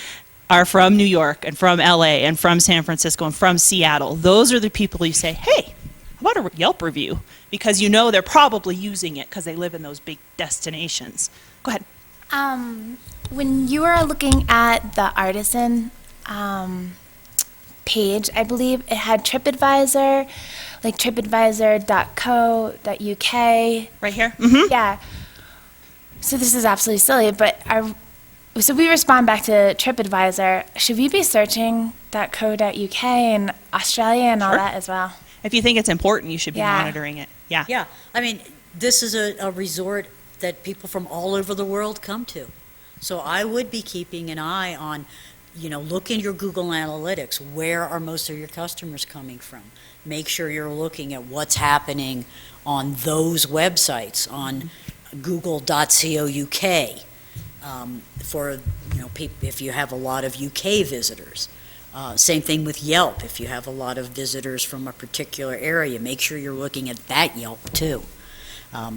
are from New York and from LA and from San Francisco and from Seattle. Those are the people you say, hey, how about a Yelp review? Because you know they're probably using it because they live in those big destinations. Go ahead. When you were looking at the Artisan page, I believe it had TripAdvisor, like tripadvisor.co.uk. Right here? Mm-hmm. Yeah. So this is absolutely silly, but so we respond back to TripAdvisor. Should we be searching .co.uk and Australia and all Sure. that as well? If you think it's important, you should be Yeah. monitoring it. Yeah. Yeah, I mean, this is a resort that people from all over the world come to. So I would be keeping an eye on, look in your Google Analytics. Where are most of your customers coming from? Make sure you're looking at what's happening on those websites, on google.co.uk. For if you have a lot of UK visitors. Same thing with Yelp. If you have a lot of visitors from a particular area, make sure you're looking at that Yelp too.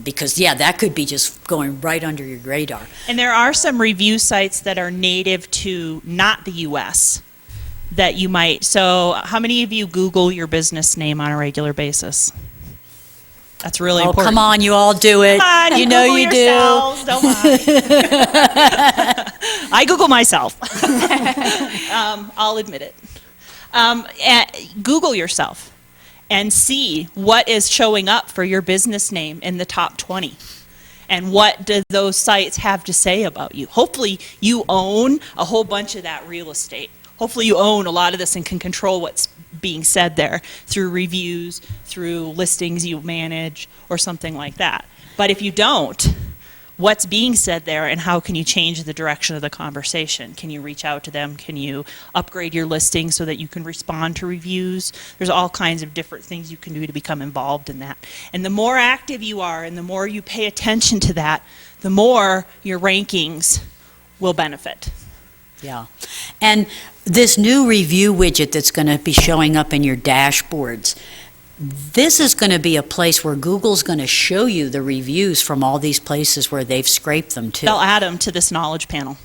Because, that could be just going right under your radar. And there are some review sites that are native to not the U.S. that you might. So how many of you Google your business name on a regular basis? That's really important. Come on, you all do it. Come on, you know Google you yourselves, don't lie. I Google myself. I'll admit it. Google yourself and see what is showing up for your business name in the top 20. And what do those sites have to say about you? Hopefully you own a whole bunch of that real estate. Hopefully you own a lot of this and can control what's being said there through reviews, through listings you manage, or something like that. But if you don't, what's being said there and how can you change the direction of the conversation? Can you reach out to them? Can you upgrade your listing so that you can respond to reviews? There's all kinds of different things you can do to become involved in that. And the more active you are and the more you pay attention to that, the more your rankings will benefit. Yeah. And this new review widget that's going to be showing up in your dashboards, this is going to be a place where Google's going to show you the reviews from all these places where they've scraped them to. They'll add them to this knowledge panel.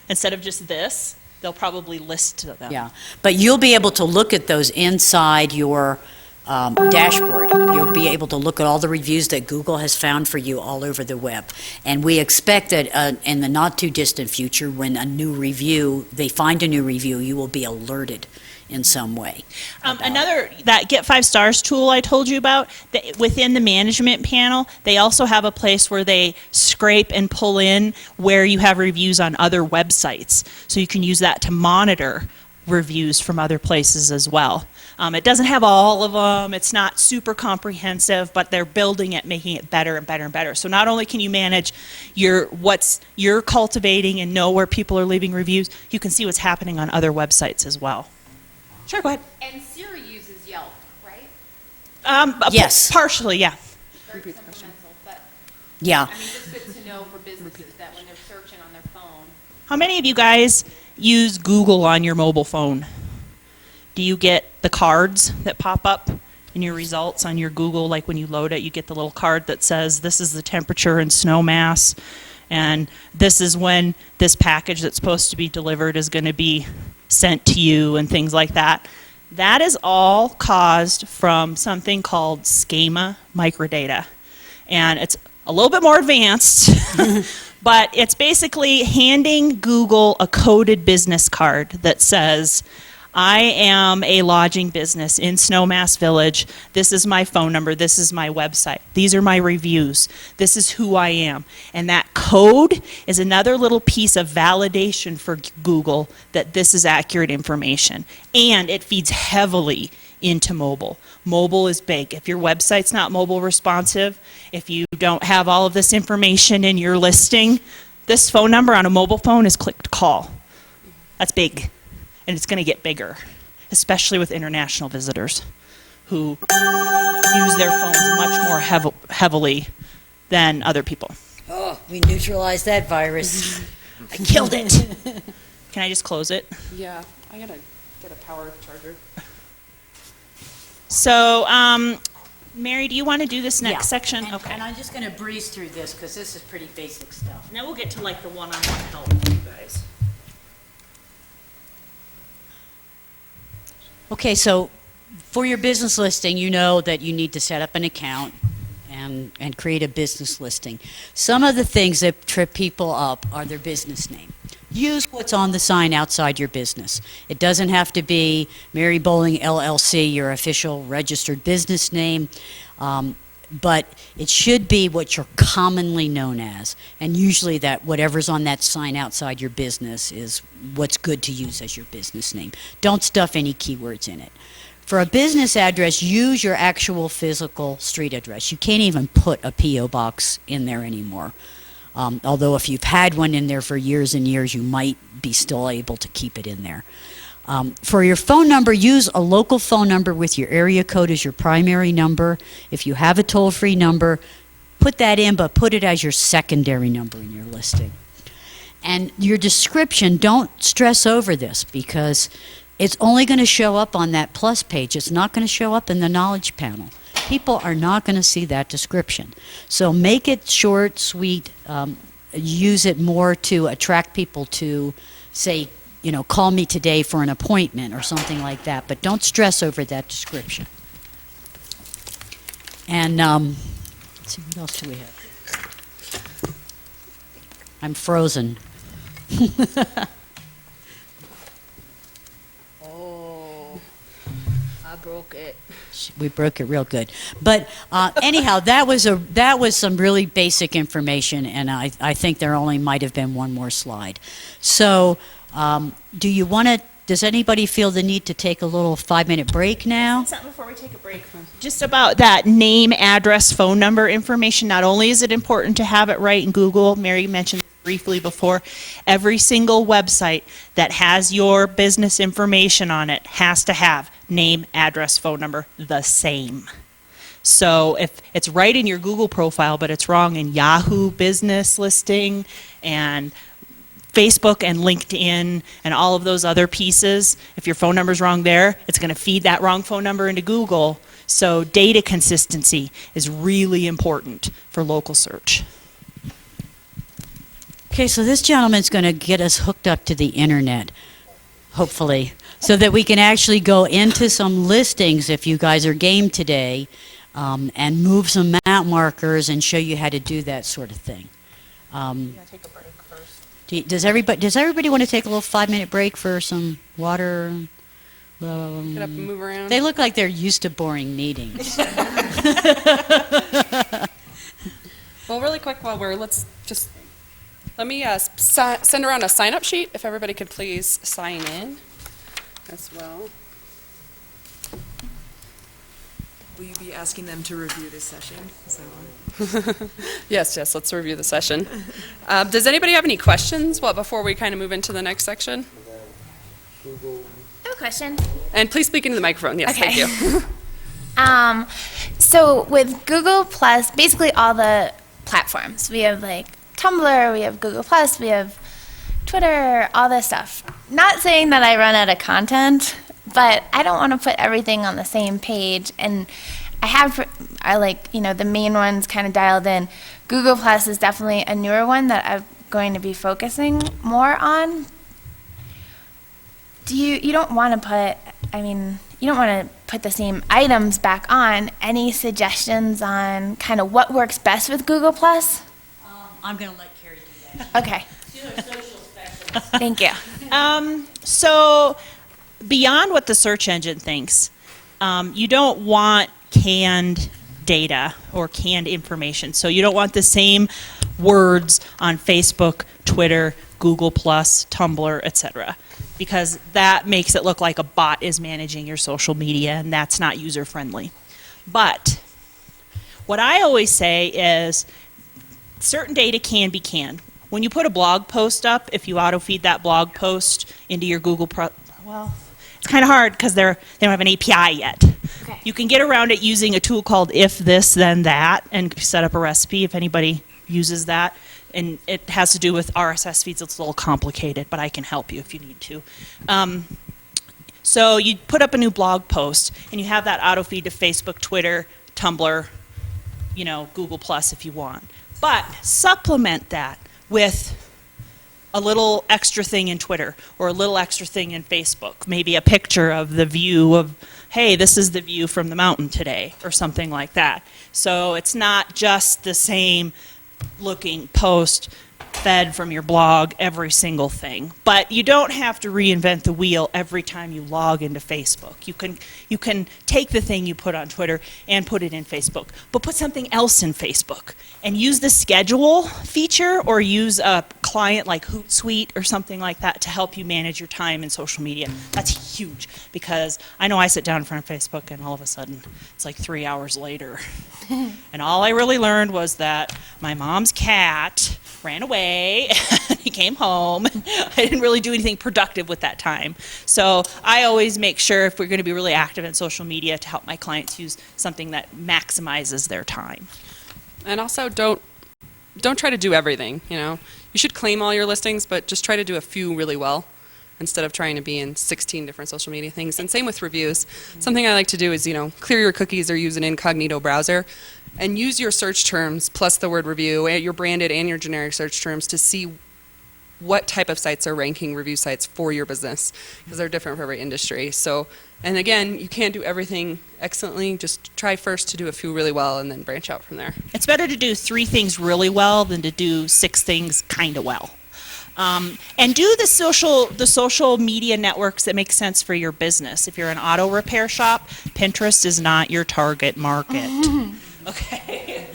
Instead of just this, they'll probably list them. Yeah. But you'll be able to look at those inside your dashboard. You'll be able to look at all the reviews that Google has found for you all over the web. And we expect that in the not too distant future, when they find a new review, you will be alerted in some way. That Get 5 Stars tool I told you about, within the management panel, they also have a place where they scrape and pull in where you have reviews on other websites. So you can use that to monitor reviews from other places as well. It doesn't have all of them. It's not super comprehensive, but they're building it, making it better and better and better. So not only can you manage what you're cultivating and know where people are leaving reviews, you can see what's happening on other websites as well. Sure, go ahead. And Siri uses Yelp, right? Yes. Partially, yeah. Very temperamental, but Yeah. I mean, just good to know for businesses that when they're searching on their phone. How many of you guys use Google on your mobile phone? Do you get the cards that pop up in your results on your Google? Like when you load it, you get the little card that says, this is the temperature in Snowmass, and this is when this package that's supposed to be delivered is going to be sent to you, and things like that. That is all caused from something called schema microdata. And it's a little bit more advanced, but it's basically handing Google a coded business card that says, I am a lodging business in Snowmass Village. This is my phone number. This is my website. These are my reviews. This is who I am. And that code is another little piece of validation for Google that this is accurate information. And it feeds heavily into mobile. Mobile is big. If your website's not mobile responsive, if you don't have all of this information in your listing, this phone number on a mobile phone is click to call. That's big. And it's going to get bigger, especially with international visitors who use their phones much more heavily than other people. Oh, we neutralized that virus. I killed it. Can I just close it? Yeah, I gotta get a power charger. So, Mary, do you want to do this next section? And, Okay. and I'm just going to breeze through this because this is pretty basic stuff. Now we'll get to like the one-on-one help with you guys. Okay, so for your business listing, you know that you need to set up an account and create a business listing. Some of the things that trip people up are their business name. Use what's on the sign outside your business. It doesn't have to be Mary Bowling LLC, your official registered business name, but it should be what you're commonly known as. And usually that whatever's on that sign outside your business is what's good to use as your business name. Don't stuff any keywords in it. For a business address, use your actual physical street address. You can't even put a P.O. box in there anymore. Although if you've had one in there for years and years, you might be still able to keep it in there. For your phone number, use a local phone number with your area code as your primary number. If you have a toll-free number, put that in, but put it as your secondary number in your listing. And your description, don't stress over this because it's only going to show up on that plus page. It's not going to show up in the knowledge panel. People are not going to see that description. So make it short, sweet, use it more to attract people to say, you know, call me today for an appointment or something like that, but don't stress over that description. And let's see, what else do we have? I'm frozen. Oh, I broke it. We broke it real good. But anyhow, that was some really basic information, and I think there only might have been one more slide. So does anybody feel the need to take a little 5-minute break now? Something before we take a break. Just about that name, address, phone number information. Not only is it important to have it right in Google, Mary mentioned briefly before, every single website that has your business information on it has to have name, address, phone number the same. So if it's right in your Google profile, but it's wrong in Yahoo business listing and Facebook and LinkedIn and all of those other pieces, if your phone number's wrong there, it's going to feed that wrong phone number into Google. So data consistency is really important for local search. Okay, so this gentleman's going to get us hooked up to the internet, hopefully, so that we can actually go into some listings if you guys are game today and move some map markers and show you how to do that sort of thing. Take a break first. Does everybody want to take a little 5-minute break for some water? Get up and move around. They look like they're used to boring meetings. Well, really quick while let me send around a sign-up sheet if everybody could please sign in. as well. Will you be asking them to review this session? Is that one? Yes, let's review the session. Does anybody have any questions before we kind of move into the next section? I have a question. And please speak into the microphone. Yes, Okay. thank you. So with Google Plus, basically all the platforms, we have like Tumblr, we have Google Plus, we have Twitter, all this stuff. Not saying that I run out of content, but I don't want to put everything on the same page. And I like, the main ones kind of dialed in. Google Plus is definitely a newer one that I'm going to be focusing more on. You don't want to put the same items back on. Any suggestions on kind of what works best with Google Plus? I'm going to let Carrie do that. Okay. She's our social specialist. Thank you. So beyond what the search engine thinks, you don't want canned data or canned information. So you don't want the same words on Facebook, Twitter, Google+, Tumblr, etc., because that makes it look like a bot is managing your social media, and that's not user-friendly. But what I always say is certain data can be canned. When you put a blog post up, if you auto-feed that blog post into your Google+, it's kind of hard because they don't have an API yet. Okay. You can get around it using a tool called If This Then That and set up a recipe if anybody uses that. And it has to do with RSS feeds. It's a little complicated, but I can help you if you need to. So you put up a new blog post, and you have that auto feed to Facebook, Twitter, Tumblr, Google+ if you want. But supplement that with a little extra thing in Twitter or a little extra thing in Facebook, maybe a picture of the view of, hey, this is the view from the mountain today, or something like that. So it's not just the same looking post fed from your blog, every single thing. But you don't have to reinvent the wheel every time you log into Facebook. You can take the thing you put on Twitter and put it in Facebook, but put something else in Facebook and use the schedule feature or use a client like Hootsuite or something like that to help you manage your time in social media. That's huge because I know I sit down in front of Facebook and all of a sudden it's like 3 hours later. And all I really learned was that my mom's cat ran away, he came home. I didn't really do anything productive with that time. So I always make sure if we're going to be really active in social media to help my clients use something that maximizes their time. And also don't try to do everything, You should claim all your listings, but just try to do a few really well instead of trying to be in 16 different social media things. And same with reviews. Something I like to do is, clear your cookies or use an incognito browser and use your search terms plus the word review, your branded and your generic search terms to see what type of sites are ranking review sites for your business because they're different for every industry. So, and again, you can't do everything excellently. Just try first to do a few really well and then branch out from there. It's better to do 3 things really well than to do 6 things kind of well. And do the social media networks that make sense for your business. If you're an auto repair shop, Pinterest is not your target market. Okay.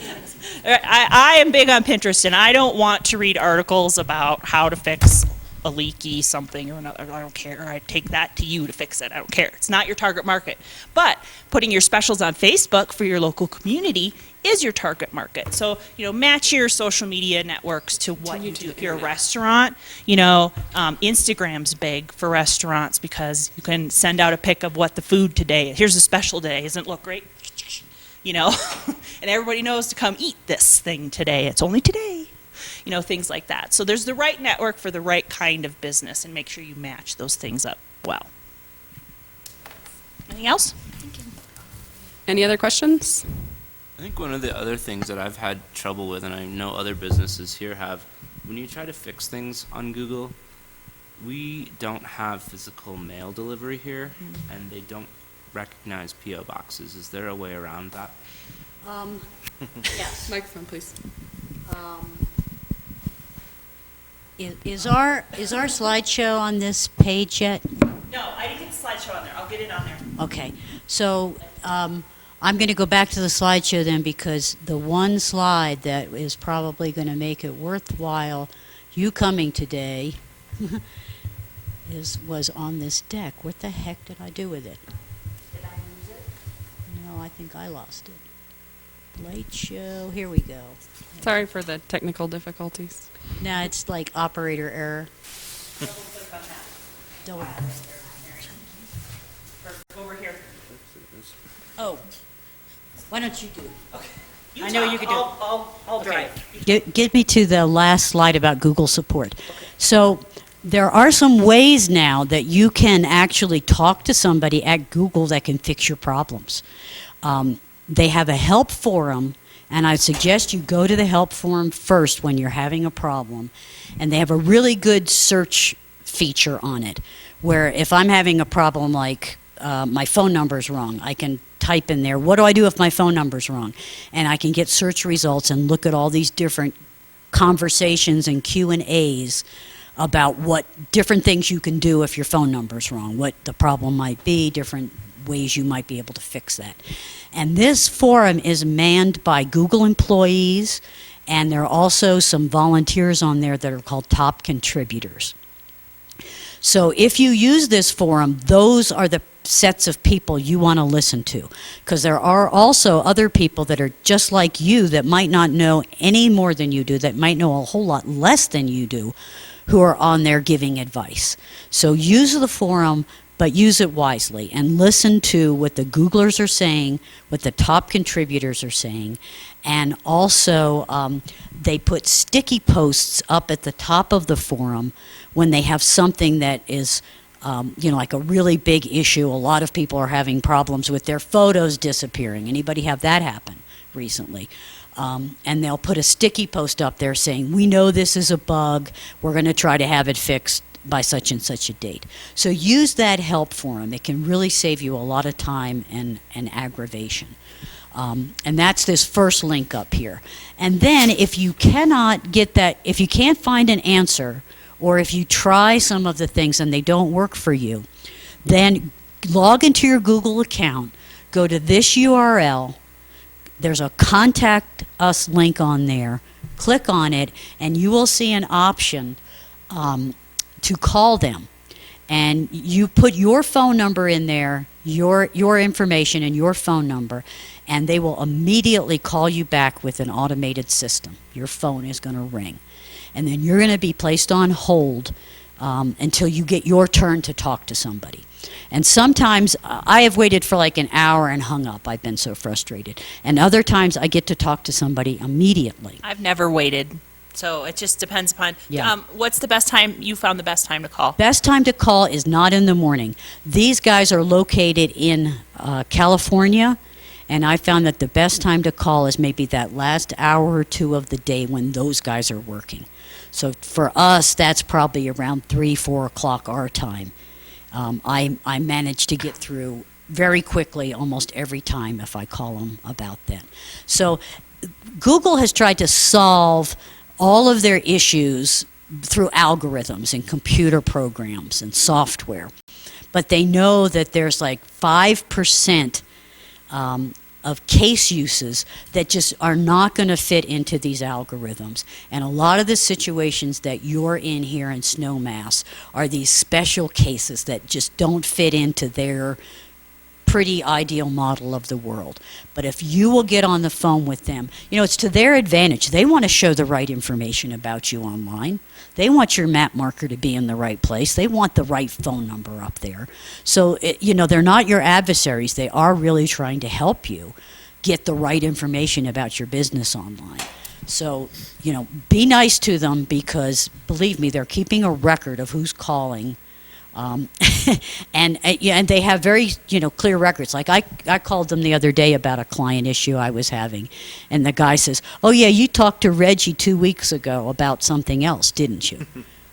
I am big on Pinterest, and I don't want to read articles about how to fix a leaky something or another. I don't care. I take that to you to fix it. I don't care. It's not your target market. But putting your specials on Facebook for your local community is your target market. So, match your social media networks to what you do. If you're a restaurant, Instagram's big for restaurants because you can send out a pic of what the food today is. Here's a special today. Doesn't it look great? And everybody knows to come eat this thing today. It's only today. Things like that. So there's the right network for the right kind of business, and make sure you match those things up well. Anything else? Any other questions? I think one of the other things that I've had trouble with, and I know other businesses here have, when you try to fix things on Google, we don't have physical mail delivery here, and they don't recognize P.O. boxes. Is there a way around that? Yes. Microphone, please. Is our slideshow on this page yet? No, I didn't get the slideshow on there. I'll get it on there. Okay, so I'm going to go back to the slideshow then because the one slide that is probably going to make it worthwhile you coming today was on this deck. What the heck did I do with it? Did I lose it? No, I think I lost it. Late show. Here we go. Sorry for the technical difficulties. Now it's like operator error. Double. Over here. Oh, why don't you do it? I know you can do it. I'll drive. Get me to the last slide about Google support. So there are some ways now that you can actually talk to somebody at Google that can fix your problems. They have a help forum, and I suggest you go to the help forum first when you're having a problem. And they have a really good search feature on it, where if I'm having a problem like my phone number's wrong, I can type in there, what do I do if my phone number's wrong? And I can get search results and look at all these different conversations and Q&As about what different things you can do if your phone number's wrong, what the problem might be, different ways you might be able to fix that. And this forum is manned by Google employees, and there are also some volunteers on there that are called top contributors. So if you use this forum, those are the sets of people you want to listen to, because there are also other people that are just like you that might not know any more than you do, that might know a whole lot less than you do, who are on there giving advice. So use the forum, but use it wisely and listen to what the Googlers are saying, what the top contributors are saying, and also they put sticky posts up at the top of the forum when they have something that is like a really big issue. A lot of people are having problems with their photos disappearing. Anybody have that happen recently? And they'll put a sticky post up there saying, we know this is a bug, we're going to try to have it fixed by such and such a date. So use that help forum. It can really save you a lot of time and aggravation. And that's this first link up here. And then if you cannot get that, if you can't find an answer, or if you try some of the things and they don't work for you, then log into your Google account, go to this URL, there's a contact us link on there, click on it, and you will see an option to call them. And you put your phone number in there, your information and your phone number, and they will immediately call you back with an automated system. Your phone is going to ring. And then you're going to be placed on hold until you get your turn to talk to somebody. And sometimes I have waited for like an hour and hung up. I've been so frustrated. And other times I get to talk to somebody immediately. I've never waited, so it just depends upon. Yeah. What's the best time, you found the best time to call? Best time to call is not in the morning. These guys are located in California, and I found that the best time to call is maybe that last hour or two of the day when those guys are working. So for us, that's probably around 3, 4 o'clock our time. I manage to get through very quickly almost every time if I call them about that. So Google has tried to solve all of their issues through algorithms and computer programs and software. But they know that there's like 5% of case uses that just are not going to fit into these algorithms. And a lot of the situations that you're in here in Snowmass are these special cases that just don't fit into their pretty ideal model of the world. But if you will get on the phone with them, it's to their advantage. They want to show the right information about you online. They want your map marker to be in the right place. They want the right phone number up there. So, they're not your adversaries. They are really trying to help you get the right information about your business online. So, be nice to them, because, believe me, they're keeping a record of who's calling. And they have very, clear records. Like I called them the other day about a client issue I was having, and the guy says, "Oh yeah, you talked to Reggie 2 weeks ago about something else, didn't you?"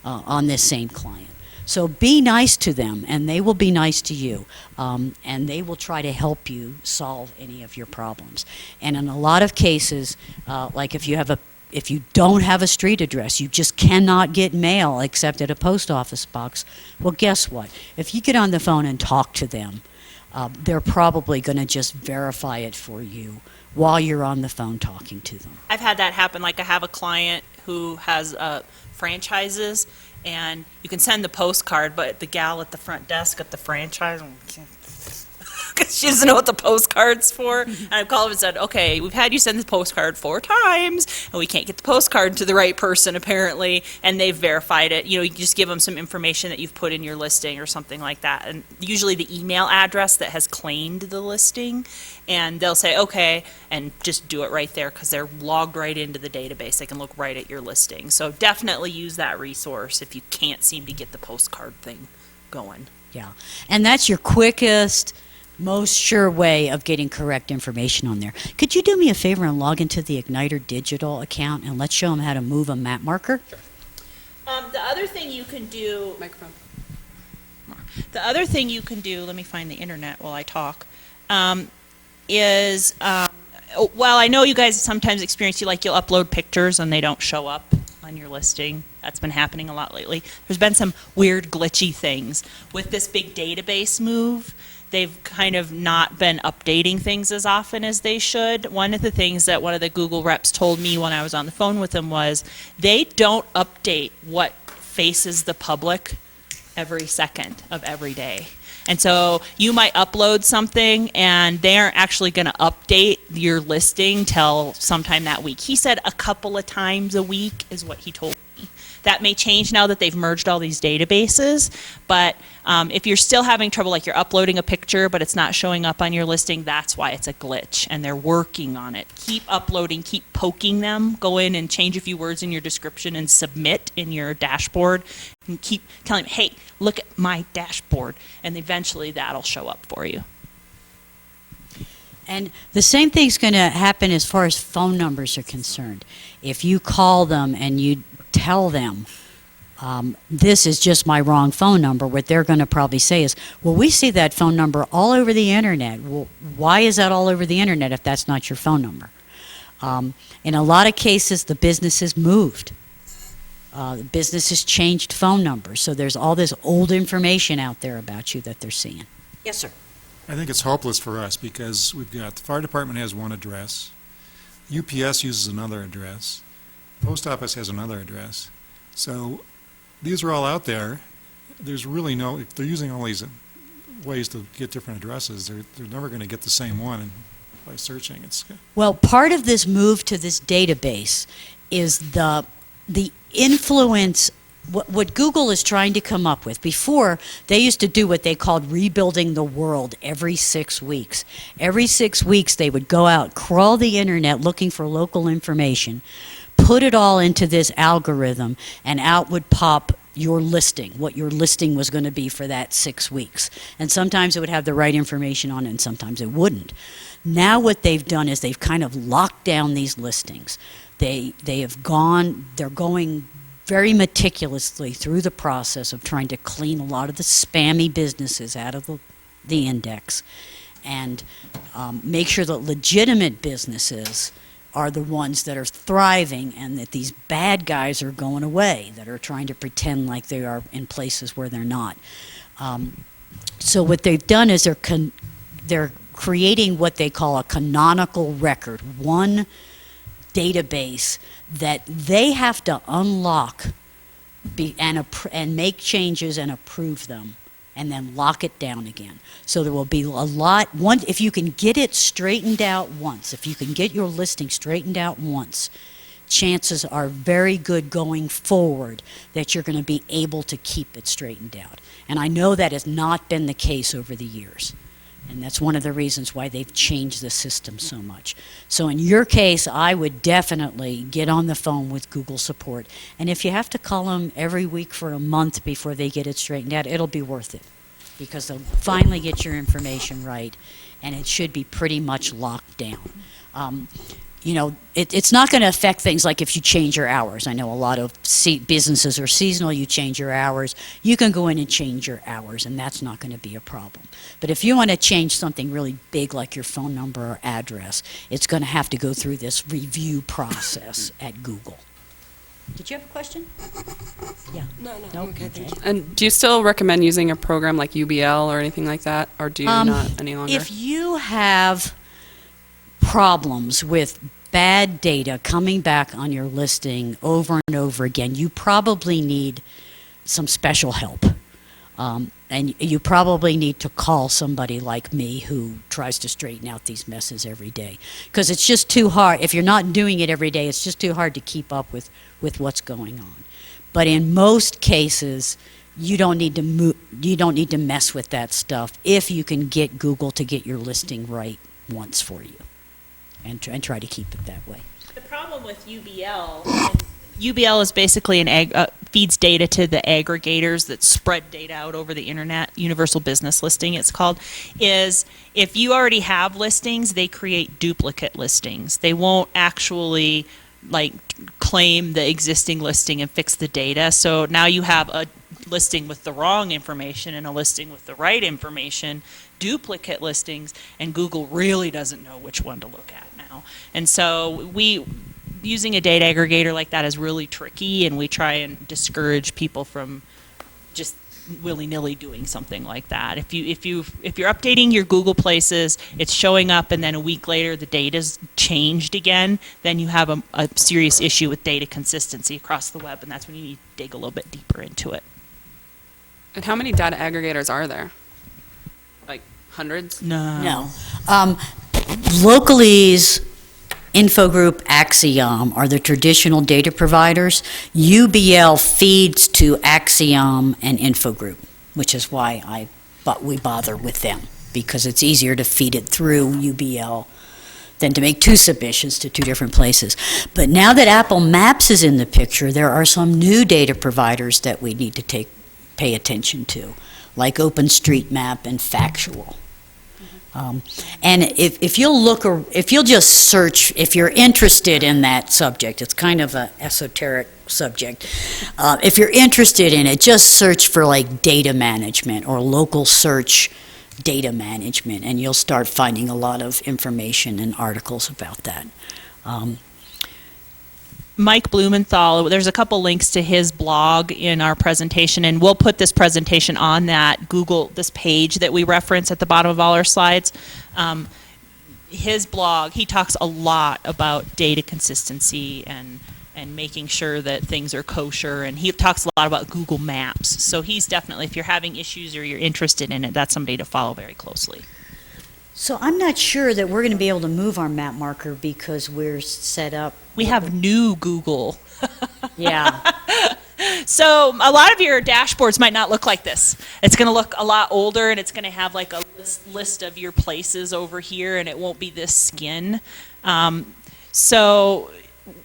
On this same client. So be nice to them, and they will be nice to you, and they will try to help you solve any of your problems. And in a lot of cases, like if you don't have a street address, you just cannot get mail except at a post office box, well, guess what? If you get on the phone and talk to them, they're probably going to just verify it for you while you're on the phone talking to them. I've had that happen. Like I have a client who has franchises, And you can send the postcard, but the gal at the front desk at the franchise, because she doesn't know what the postcard's for. And I've called and said, okay, we've had you send the postcard 4 times, and we can't get the postcard to the right person, apparently, and they've verified it. You just give them some information that you've put in your listing or something like that, and usually the email address that has claimed the listing, and they'll say, okay, and just do it right there, because they're logged right into the database. They can look right at your listing. So definitely use that resource if you can't seem to get the postcard thing going. Yeah, and that's your quickest, most sure way of getting correct information on there. Could you do me a favor and log into the Igniter Digital account and let's show them how to move a map marker? The other thing you can do, Microphone. let me find the internet while I talk, well, I know you guys sometimes experience, you'll upload pictures and they don't show up on your listing. That's been happening a lot lately. There's been some weird glitchy things. With this big database move, they've kind of not been updating things as often as they should. One of the things that one of the Google reps told me when I was on the phone with them was they don't update what faces the public every second of every day. And so you might upload something and they aren't actually going to update your listing till sometime that week. He said a couple of times a week is what he told me. That may change now that they've merged all these databases, but if you're still having trouble, like you're uploading a picture but it's not showing up on your listing, that's why it's a glitch, and they're working on it. Keep uploading, keep poking them, go in and change a few words in your description and submit in your dashboard, and keep telling them, hey, look at my dashboard, and eventually that'll show up for you. And the same thing's going to happen as far as phone numbers are concerned. If you call them and you tell them, this is just my wrong phone number, what they're going to probably say is, well, we see that phone number all over the internet. Well, why is that all over the internet if that's not your phone number? In a lot of cases, the business has moved. The business has changed phone numbers, so there's all this old information out there about you that they're seeing. Yes, sir. I think it's hopeless for us because we've got, the fire department has one address, UPS uses another address, post office has another address. So these are all out there. There's really no, if they're using all these ways to get different addresses, they're never going to get the same one by searching. Well, part of this move to this database is the influence. What Google is trying to come up with. Before, they used to do what they called rebuilding the world every 6 weeks. Every 6 weeks, they would go out, crawl the internet looking for local information, put it all into this algorithm, and out would pop your listing, what your listing was going to be for that 6 weeks. And sometimes it would have the right information on it, and sometimes it wouldn't. Now what they've done is they've kind of locked down these listings. They're going very meticulously through the process of trying to clean a lot of the spammy businesses out of the index and make sure that legitimate businesses are the ones that are thriving and that these bad guys are going away that are trying to pretend like they are in places where they're not. So what they've done is they're creating what they call a canonical record, one database that they have to unlock and make changes and approve them and then lock it down again. So there will be a lot, if you can get it straightened out once, if you can get your listing straightened out once, chances are very good going forward that you're going to be able to keep it straightened out. And I know that has not been the case over the years. And that's one of the reasons why they've changed the system so much. So in your case, I would definitely get on the phone with Google support. And if you have to call them every week for a month before they get it straightened out, it'll be worth it. Because they'll finally get your information right, and it should be pretty much locked down. It's not going to affect things like if you change your hours. I know a lot of businesses are seasonal. You change your hours. You can go in and change your hours, and that's not going to be a problem. But if you want to change something really big like your phone number or address, it's going to have to go through this review process at Google. Did you have a question? Yeah. No. Okay. And do you still recommend using a program like UBL or anything like that, or do you not any longer? If you have problems with bad data coming back on your listing over and over again, you probably need some special help. And you probably need to call somebody like me who tries to straighten out these messes every day. Because it's just too hard. If you're not doing it every day, it's just too hard to keep up with what's going on. But in most cases, you don't need to mess with that stuff if you can get Google to get your listing right once for you, and try to keep it that way. The problem with UBL is basically feeds data to the aggregators that spread data out over the internet. Universal Business Listing, it's called. Is if you already have listings, they create duplicate listings. They won't actually claim the existing listing and fix the data. So now you have a listing with the wrong information and a listing with the right information, duplicate listings, and Google really doesn't know which one to look at now. And so using a data aggregator like that is really tricky, and we try and discourage people from just willy-nilly doing something like that. If you're updating your Google Places, it's showing up, and then a week later the data's changed again, then you have a serious issue with data consistency across the web, and that's when you need to dig a little bit deeper into it. And how many data aggregators are there? Like hundreds? No. Localese, Infogroup, Axiom are the traditional data providers. UBL feeds to Axiom and Infogroup, which is why we bother with them, because it's easier to feed it through UBL than to make two submissions to two different places. But now that Apple Maps is in the picture, there are some new data providers that we need to pay attention to, like OpenStreetMap and Factual. And if you'll just search, if you're interested in that subject, it's kind of an esoteric subject. If you're interested in it, just search for data management or local search data management, and you'll start finding a lot of information and articles about that. Mike Blumenthal, there's a couple links to his blog in our presentation, and we'll put this presentation on that this page that we reference at the bottom of all our slides. His blog, he talks a lot about data consistency and making sure that things are kosher, and he talks a lot about Google Maps. So he's definitely, if you're having issues or you're interested in it, that's somebody to follow very closely. So I'm not sure that we're going to be able to move our map marker because we're set up. We have new Google. Yeah. So a lot of your dashboards might not look like this. It's going to look a lot older, and it's going to have a list of your places over here, and it won't be this skin. So,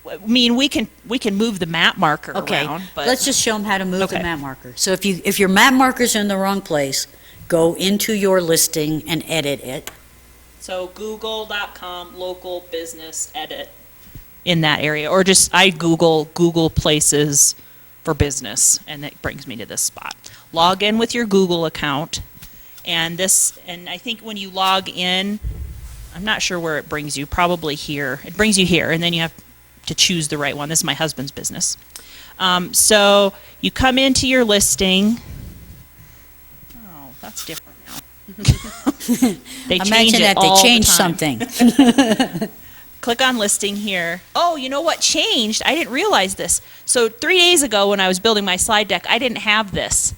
I mean, we can move the map marker around. But let's just show them how to move the map marker. So if your map marker's in the wrong place, go into your listing and edit it. So google.com local business edit in that area, or just I Google Places for business, and it brings me to this spot. Log in with your Google account, and I think when you log in, I'm not sure where it brings you, probably here. It brings you here, and then you have to choose the right one. This is my husband's business. So you come into your listing. Oh, that's different now. They change it all the time. They changed something. Click on listing here. Oh, you know what changed? I didn't realize this. So 3 days ago when I was building my slide deck, I didn't have this.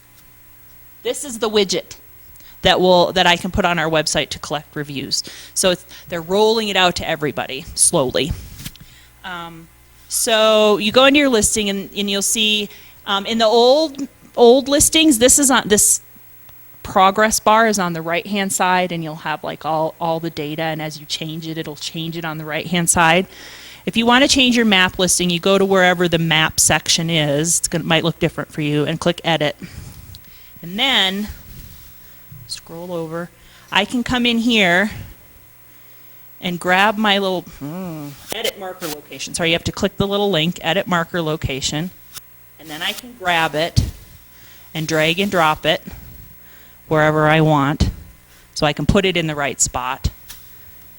This is the widget that I can put on our website to collect reviews. So they're rolling it out to everybody slowly. So you go into your listing, and you'll see in the old listings, this progress bar is on the right hand side, and you'll have all the data, and as you change it, it'll change it on the right hand side. If you want to change your map listing, you go to wherever the map section is. It might look different for you, and click edit. And then scroll over. I can come in here and grab my little edit marker location. Sorry, you have to click the little link, edit marker location, and then I can grab it and drag and drop it wherever I want, so I can put it in the right spot,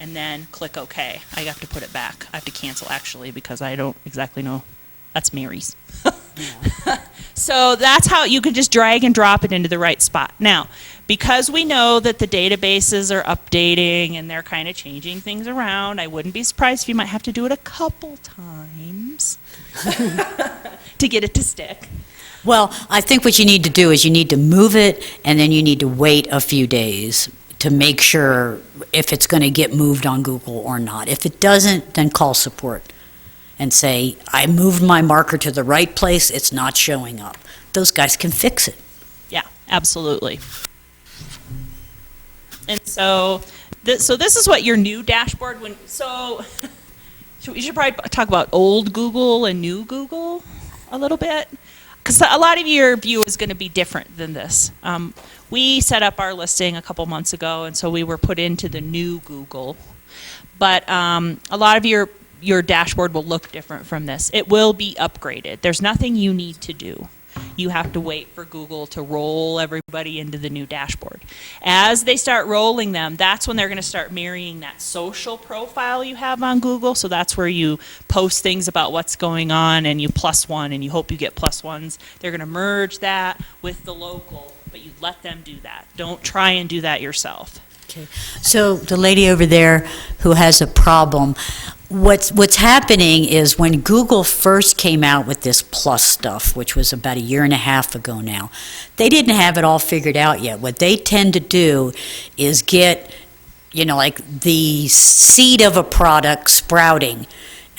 and then click OK. I have to put it back. I have to cancel, actually, because I don't exactly know. That's Mary's. So that's how you can just drag and drop it into the right spot. Now, because we know that the databases are updating and they're kind of changing things around, I wouldn't be surprised if you might have to do it a couple times to get it to stick. Well, I think what you need to do is you need to move it, and then you need to wait a few days to make sure if it's going to get moved on Google or not. If it doesn't, then call support and say, I moved my marker to the right place, it's not showing up. Those guys can fix it. Yeah, absolutely. And so this is what your new dashboard, we should probably talk about old Google and new Google a little bit, because a lot of your view is going to be different than this. We set up our listing a couple months ago, and so we were put into the new Google. But a lot of your dashboard will look different from this. It will be upgraded. There's nothing you need to do. You have to wait for Google to roll everybody into the new dashboard. As they start rolling them, that's when they're going to start marrying that social profile you have on Google. So that's where you post things about what's going on and you +1 and you hope you get +1s. They're going to merge that with the local, but you let them do that. Don't try and do that yourself. Okay. So the lady over there who has a problem, what's happening is when Google first came out with this plus stuff, which was about 1.5 years ago now, they didn't have it all figured out yet. What they tend to do is get, like the seed of a product sprouting,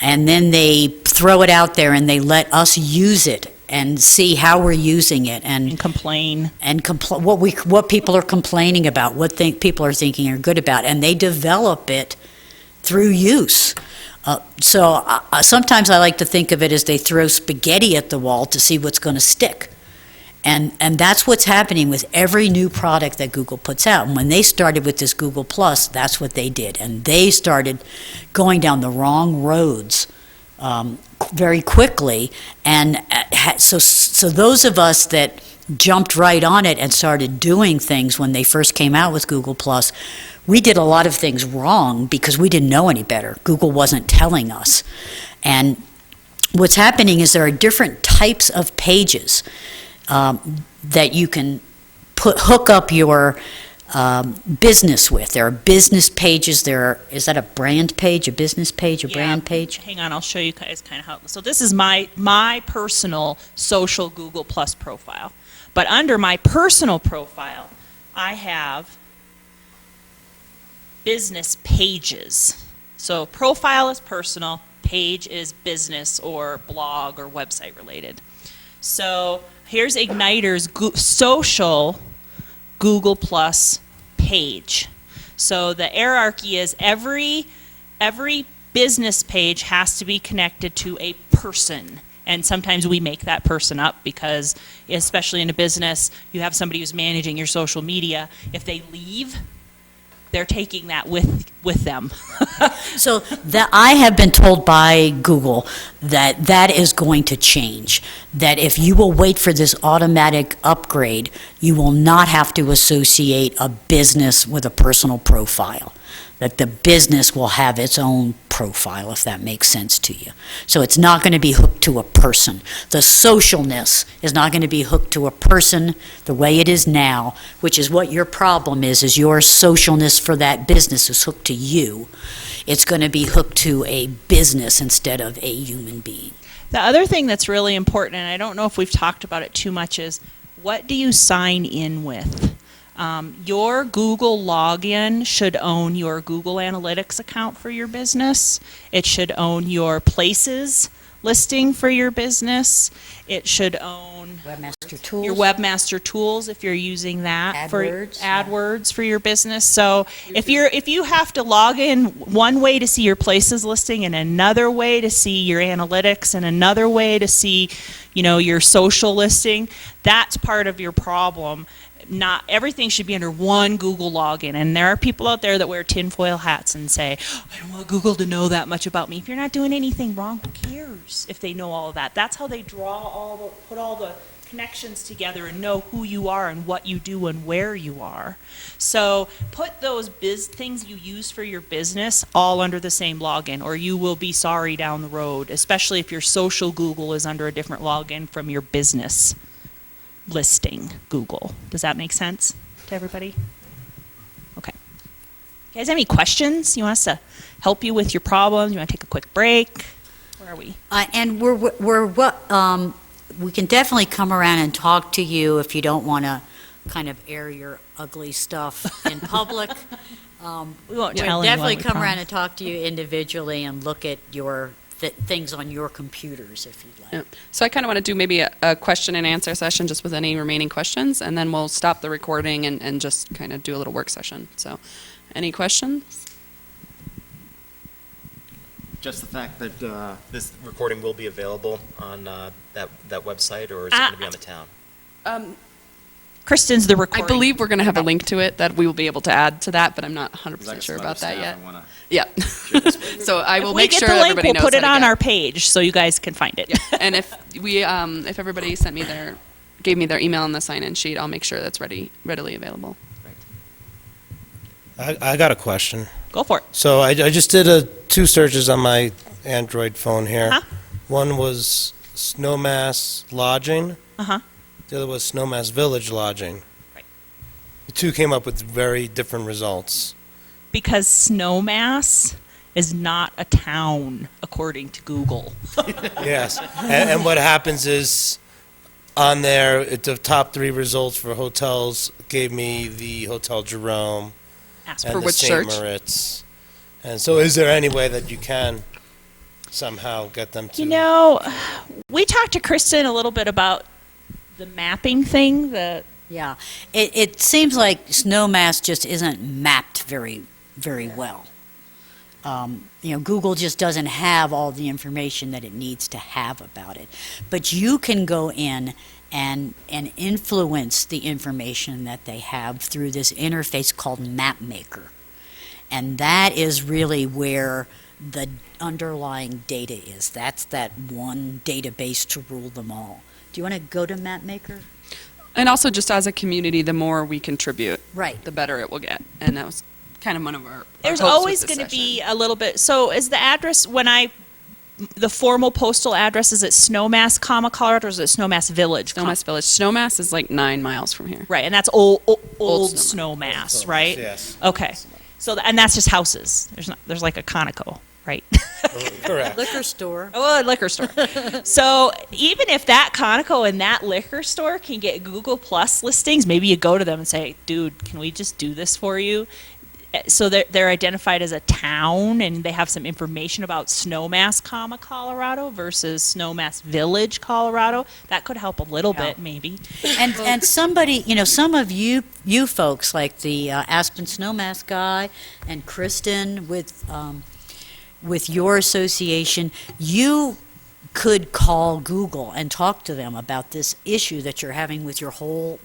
and then they throw it out there and they let us use it and see how we're using it and complain what people are complaining about, what people are thinking are good about, and they develop it through use. Sometimes I like to think of it as they throw spaghetti at the wall to see what's going to stick. And that's what's happening with every new product that Google puts out. And when they started with this Google+, that's what they did. And they started going down the wrong roads very quickly. And so those of us that jumped right on it and started doing things when they first came out with Google+, we did a lot of things wrong because we didn't know any better. Google wasn't telling us. And what's happening is there are different types of pages that you can hook up your business with. There are business pages. Is that a brand page, a business page, a brand page? Hang on, I'll show you guys kind of how. So this is my personal social Google+ profile. But under my personal profile, I have business pages. So profile is personal, page is business or blog or website related. So here's Igniter's social Google+ page. So the hierarchy is every business page has to be connected to a person. And sometimes we make that person up because, especially in a business, you have somebody who's managing your social media. If they leave, they're taking that with them. So that I have been told by Google that is going to change. That if you will wait for this automatic upgrade, you will not have to associate a business with a personal profile. That the business will have its own profile, if that makes sense to you. So it's not going to be hooked to a person. The socialness is not going to be hooked to a person the way it is now, which is what your problem is your socialness for that business is hooked to you. It's going to be hooked to a business instead of a human being. The other thing that's really important, and I don't know if we've talked about it too much, is what do you sign in with? Your Google login should own your Google Analytics account for your business. It should own your Places listing for your business. It should own Webmaster Tools. Your Webmaster Tools if you're using that AdWords, for AdWords for your business. So if you have to log in one way to see your Places listing and another way to see your Analytics and another way to see, your social listing, that's part of your problem. Not everything should be under one Google login. And there are people out there that wear tinfoil hats and say, I don't want Google to know that much about me. If you're not doing anything wrong, who cares if they know all of that? That's how they put all the connections together and know who you are and what you do and where you are. So put those things you use for your business all under the same login, or you will be sorry down the road, especially if your social Google is under a different login from your business listing Google. Does that make sense to everybody? Okay. You guys have any questions? You want us to help you with your problems? You want to take a quick break? Where are we? And we can definitely come around and talk to you if you don't want to kind of air your ugly stuff in public. We won't We'll tell anyone, definitely we come around promise. and talk to you individually and look at your things on your computers if you'd like. Yeah. So I kind of want to do maybe a question and answer session just with any remaining questions, and then we'll stop the recording and just kind of do a little work session. So, any questions? Just the fact that this recording will be available on that website, or is it going to be on the town? Kristen's the I recording. believe we're going to have a link to it that we will be able to add to that, but I'm not 100% sure about that yet. Yeah. So I will If we make get sure the link, everybody we'll knows put it how to on get. our page so you guys can find it. Yeah. And if everybody gave me their email on the sign-in sheet, I'll make sure that's readily available. I got a question. Go for it. So I just did 2 searches on my Android phone here. Uh-huh. One was Snowmass Lodging. Uh-huh. The other was Snowmass Village Lodging. Right. The 2 came up with very different results. Because Snowmass is not a town, according to Google. Yes. And what happens is, on there, the top 3 results for hotels gave me the Hotel Jerome Ask and For the which St. search? Moritz. And so is there any way that you can somehow get them to... You know, we talked to Kristen a little bit about the mapping thing. Yeah, it seems like Snowmass just isn't mapped very well. Google just doesn't have all the information that it needs to have about it. But you can go in and influence the information that they have through this interface called MapMaker. And that is really where the underlying data is. That's that one database to rule them all. Do you want to go to MapMaker? And also, just as a community, the more we contribute, Right. the better it will get. And that was kind of one of our There's hopes with always this going to session. be a little bit. So is the address, the formal postal address, is it Snowmass, Colorado, or is it Snowmass Village? Snowmass Village. Snowmass is like 9 miles from here. Right, and that's old Snowmass. Snowmass, right? Yes. Okay. So, and that's just houses. There's like a Conoco, right? Correct. Liquor store. Oh, a liquor store. So even if that Conoco and that liquor store can get Google Plus listings, maybe you go to them and say, dude, can we just do this for you? So they're identified as a town, and they have some information about Snowmass, Colorado versus Snowmass Village, Colorado. That could help a little bit, maybe. And somebody, some of you folks, like the Aspen Snowmass guy and Kristen with your association, you could call Google and talk to them about this issue that you're having with your whole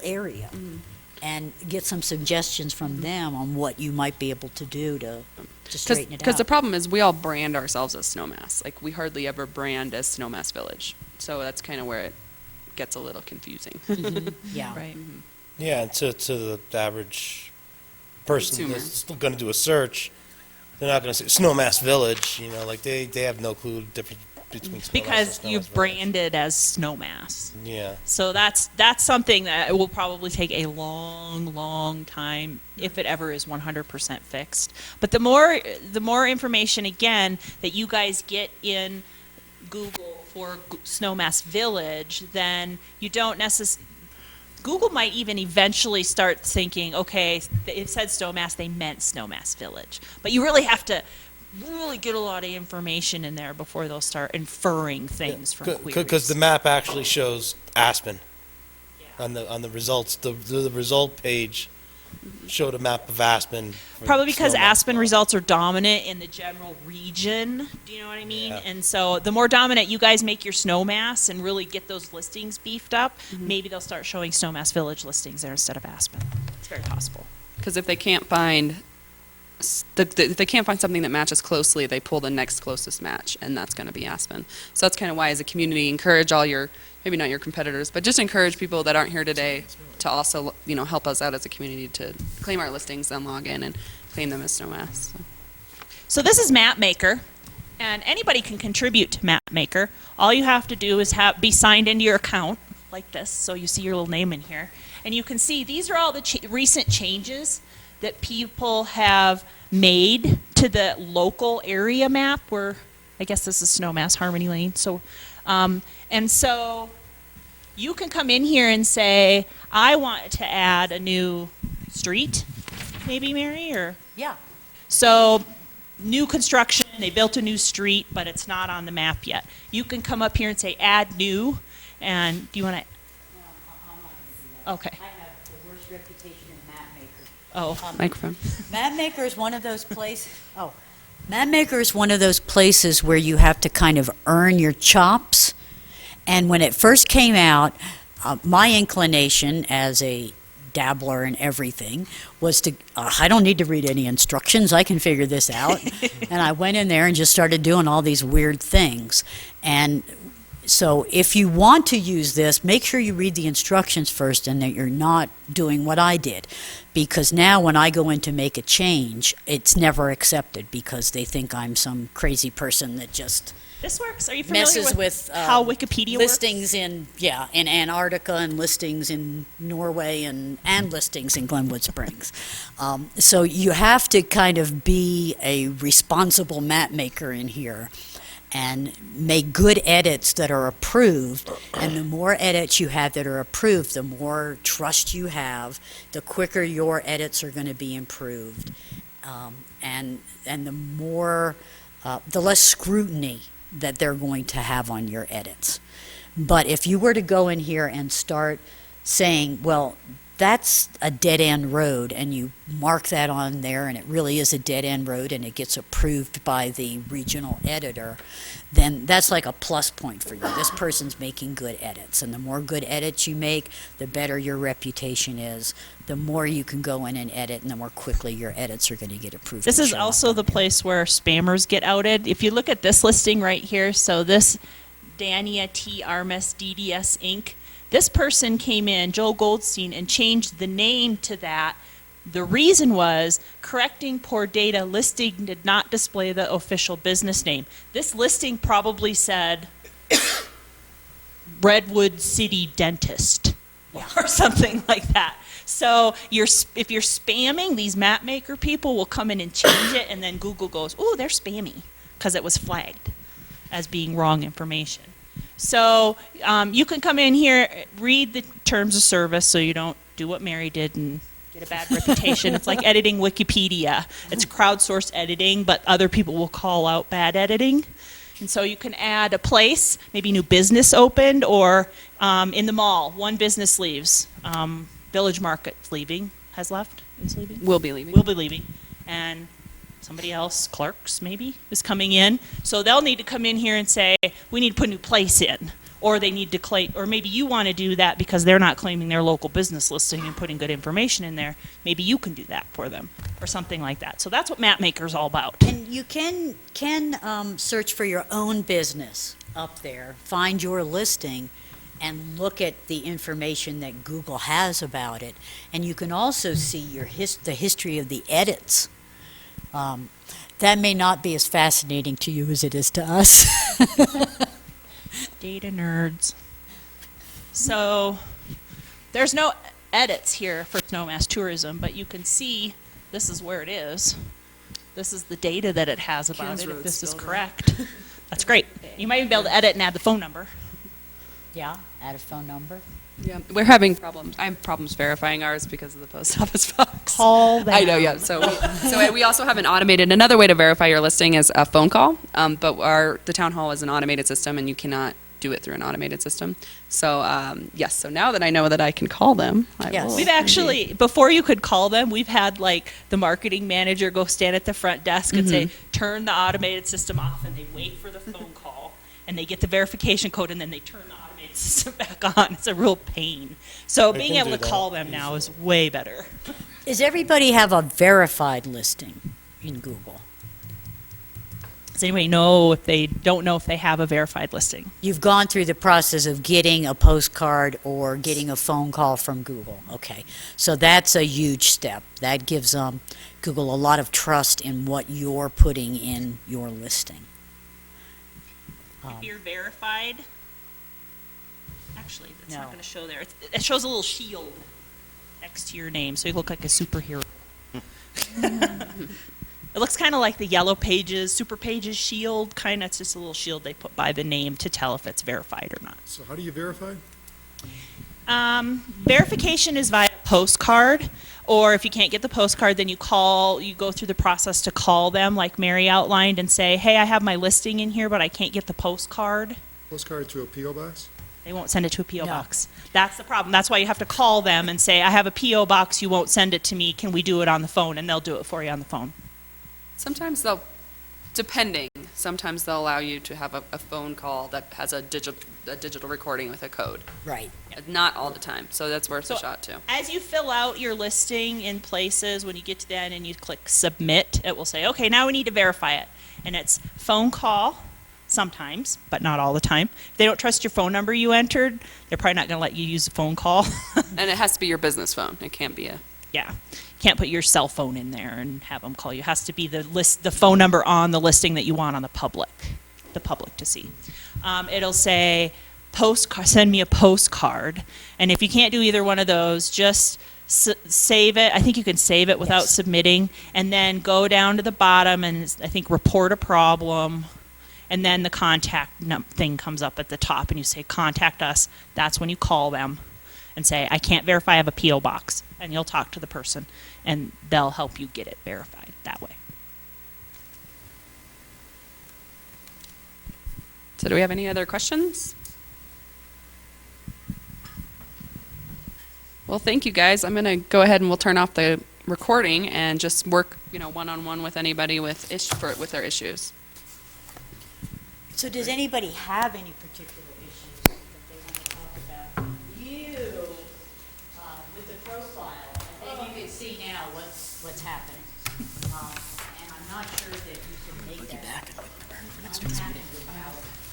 area. And get some suggestions from them on what you might be able to do to straighten it out. Because the problem is we all brand ourselves as Snowmass. Like, we hardly ever brand as Snowmass Village. So that's kind of where it gets a little confusing. Yeah. Right. Yeah, and to the average person Consumer. that's going to do a search, they're not going to say Snowmass Village, like they have no clue the difference between Snowmass Because and Snowmass you've Village. branded as Snowmass. Yeah. So that's something that will probably take a long time, if it ever is 100% fixed. But the more information, again, that you guys get in Google for Snowmass Village, then you don't necessarily... Google might even eventually start thinking, okay, it said Snowmass, they meant Snowmass Village. But you really have to really get a lot of information in there before they'll start inferring things from queries. Because the map actually shows Aspen on the results. The result page showed a map of Aspen. for Probably because Snowmass Aspen Village. results are dominant in the general region. Do you know what I mean? Yeah. And so the more dominant you guys make your Snowmass and really get those listings beefed up, maybe they'll start showing Snowmass Village listings there instead of Aspen. It's very possible. Because if they can't find if they can't find something that matches closely, they pull the next closest match, and that's going to be Aspen. So that's kind of why, as a community, encourage all your, maybe not your competitors, but just encourage people that aren't here today to also, help us out as a community to claim our listings, then log in and claim them as Snowmass. So this is MapMaker, and anybody can contribute to MapMaker. All you have to do is be signed into your account like this, so you see your little name in here. And you can see these are all the recent changes that people have made to the local area map, where I guess this is Snowmass Harmony Lane. So And so you can come in here and say, I want to add a new street, maybe, Mary, or? Yeah. So, new construction, they built a new street, but it's not on the map yet. You can come up here and say, add new, and do you want to? Okay. I have the worst reputation in MapMaker. Oh. Microphone. MapMaker is one of those places. MapMaker is one of those places where you have to kind of earn your chops. And when it first came out, my inclination as a dabbler in everything was to, I don't need to read any instructions, I can figure this out. And I went in there and just started doing all these weird things. And so if you want to use this, make sure you read the instructions first and that you're not doing what I did. Because now when I go in to make a change, it's never accepted because they think I'm some crazy person that just This works. Are you familiar messes with how Wikipedia listings works? in Antarctica and listings in Norway and listings in Glenwood Springs. So you have to kind of be a responsible map maker in here and make good edits that are approved. And the more edits you have that are approved, the more trust you have, the quicker your edits are going to be improved, and the more, the less scrutiny that they're going to have on your edits. But if you were to go in here and start saying, well, that's a dead-end road, and you mark that on there, and it really is a dead-end road, and it gets approved by the regional editor, then that's like a plus point for you. This person's making good edits, and the more good edits you make, the better your reputation is. The more you can go in and edit, and the more quickly your edits are going to get approved. This and is show also up the on there. place where spammers get outed. If you look at this listing right here, so this Dania T. Armas DDS Inc., this person came in, Joe Goldstein, and changed the name to that. The reason was correcting poor data, listing did not display the official business name. This listing probably said Redwood City Dentist or something like that. So if you're spamming, these MapMaker people will come in and change it, and then Google goes, "Ooh, they're spammy," because it was flagged as being wrong information. So you can come in here, read the terms of service so you don't do what Mary did and get a bad reputation. It's like editing Wikipedia. It's crowdsourced editing, but other people will call out bad editing. And so you can add a place, maybe new business opened, or in the mall, one business leaves. Village Market's leaving, has left, is leaving? Will be leaving. Will be leaving. And somebody else, Clerks maybe, is coming in. So they'll need to come in here and say, we need to put a new place in. Or they need to claim, or maybe you want to do that because they're not claiming their local business listing and putting good information in there. Maybe you can do that for them, or something like that. So that's what MapMaker's all about. And you can search for your own business up there, find your listing, and look at the information that Google has about it. And you can also see the history of the edits. That may not be as fascinating to you as it is to us. Data nerds. So there's no edits here for Snowmass tourism, but you can see this is where it is. This is the data that it has about Ken's it, if Road's this is still there. correct. That's great. You might even be able to edit and add the phone number. Yeah, add a phone number. Yeah, we're having problems. I have problems verifying ours because of the post office box. Call them. I know, yeah. So we also have an automated. Another way to verify your listing is a phone call. But the town hall is an automated system, and you cannot do it through an automated system. So yes. So now that I know that I can call them, I Yes. will. We've actually, before you could call them, we've had like the marketing manager go stand at the front desk and say, turn the automated system off, and they wait for the phone call, and they get the verification code, and then they turn the automated system back on. It's a real pain. So being can able to do that call them now is way better. Does everybody have a verified listing in Google? Does anybody know if they don't know if they have a verified listing? You've gone through the process of getting a postcard or getting a phone call from Google. Okay, so that's a huge step. That gives Google a lot of trust in what you're putting in your listing. If you're verified, actually, that's not No. going to show there. It shows a little shield next to your name, so you look like a superhero. It looks kind of like the Yellow Pages, Super Pages shield, kind of. It's just a little shield they put by the name to tell if it's verified or not. So how do you verify? Verification is via postcard, or if you can't get the postcard, then you go through the process to call them, like Mary outlined, and say, hey, I have my listing in here, but I can't get the postcard. Postcard to a P.O. box? They won't send it to a P.O. box. That's the problem. That's why you have to call them and say, I have a P.O. box, you won't send it to me, can we do it on the phone? And they'll do it for you on the phone. Sometimes sometimes they'll allow you to have a phone call that has a digital recording with a code. Right. Not all the time, so that's worth a So shot too. as you fill out your listing in places, when you get to the end and you click submit, it will say, okay, now we need to verify it. And it's phone call, sometimes, but not all the time. If they don't trust your phone number you entered, they're probably not going to let you use a phone call. And it has to be your business phone. It can't be Yeah. Can't put your cell phone in there and have them call you. It has to be the phone number on the listing that you want on the public to see. It'll say, send me a postcard. And if you can't do either one of those, just save it. I think you can save it without submitting, and then go down to the bottom and I think report a problem. And then the contact thing comes up at the top and you say, contact us. That's when you call them and say, I can't verify, I have a P.O. box. And you'll talk to the person and they'll help you get it verified that way. So do we have any other questions? Well, thank you guys. I'm going to go ahead and we'll turn off the recording and just work, one-on-one with anybody with their issues. So does anybody have any particular issues that they want to talk about? With the profile, I think you can see now what's happening. And I'm not sure that you can make that. Back and prepare for next week's meeting.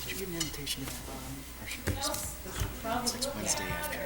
Did you get an invitation to that? Next Wednesday after.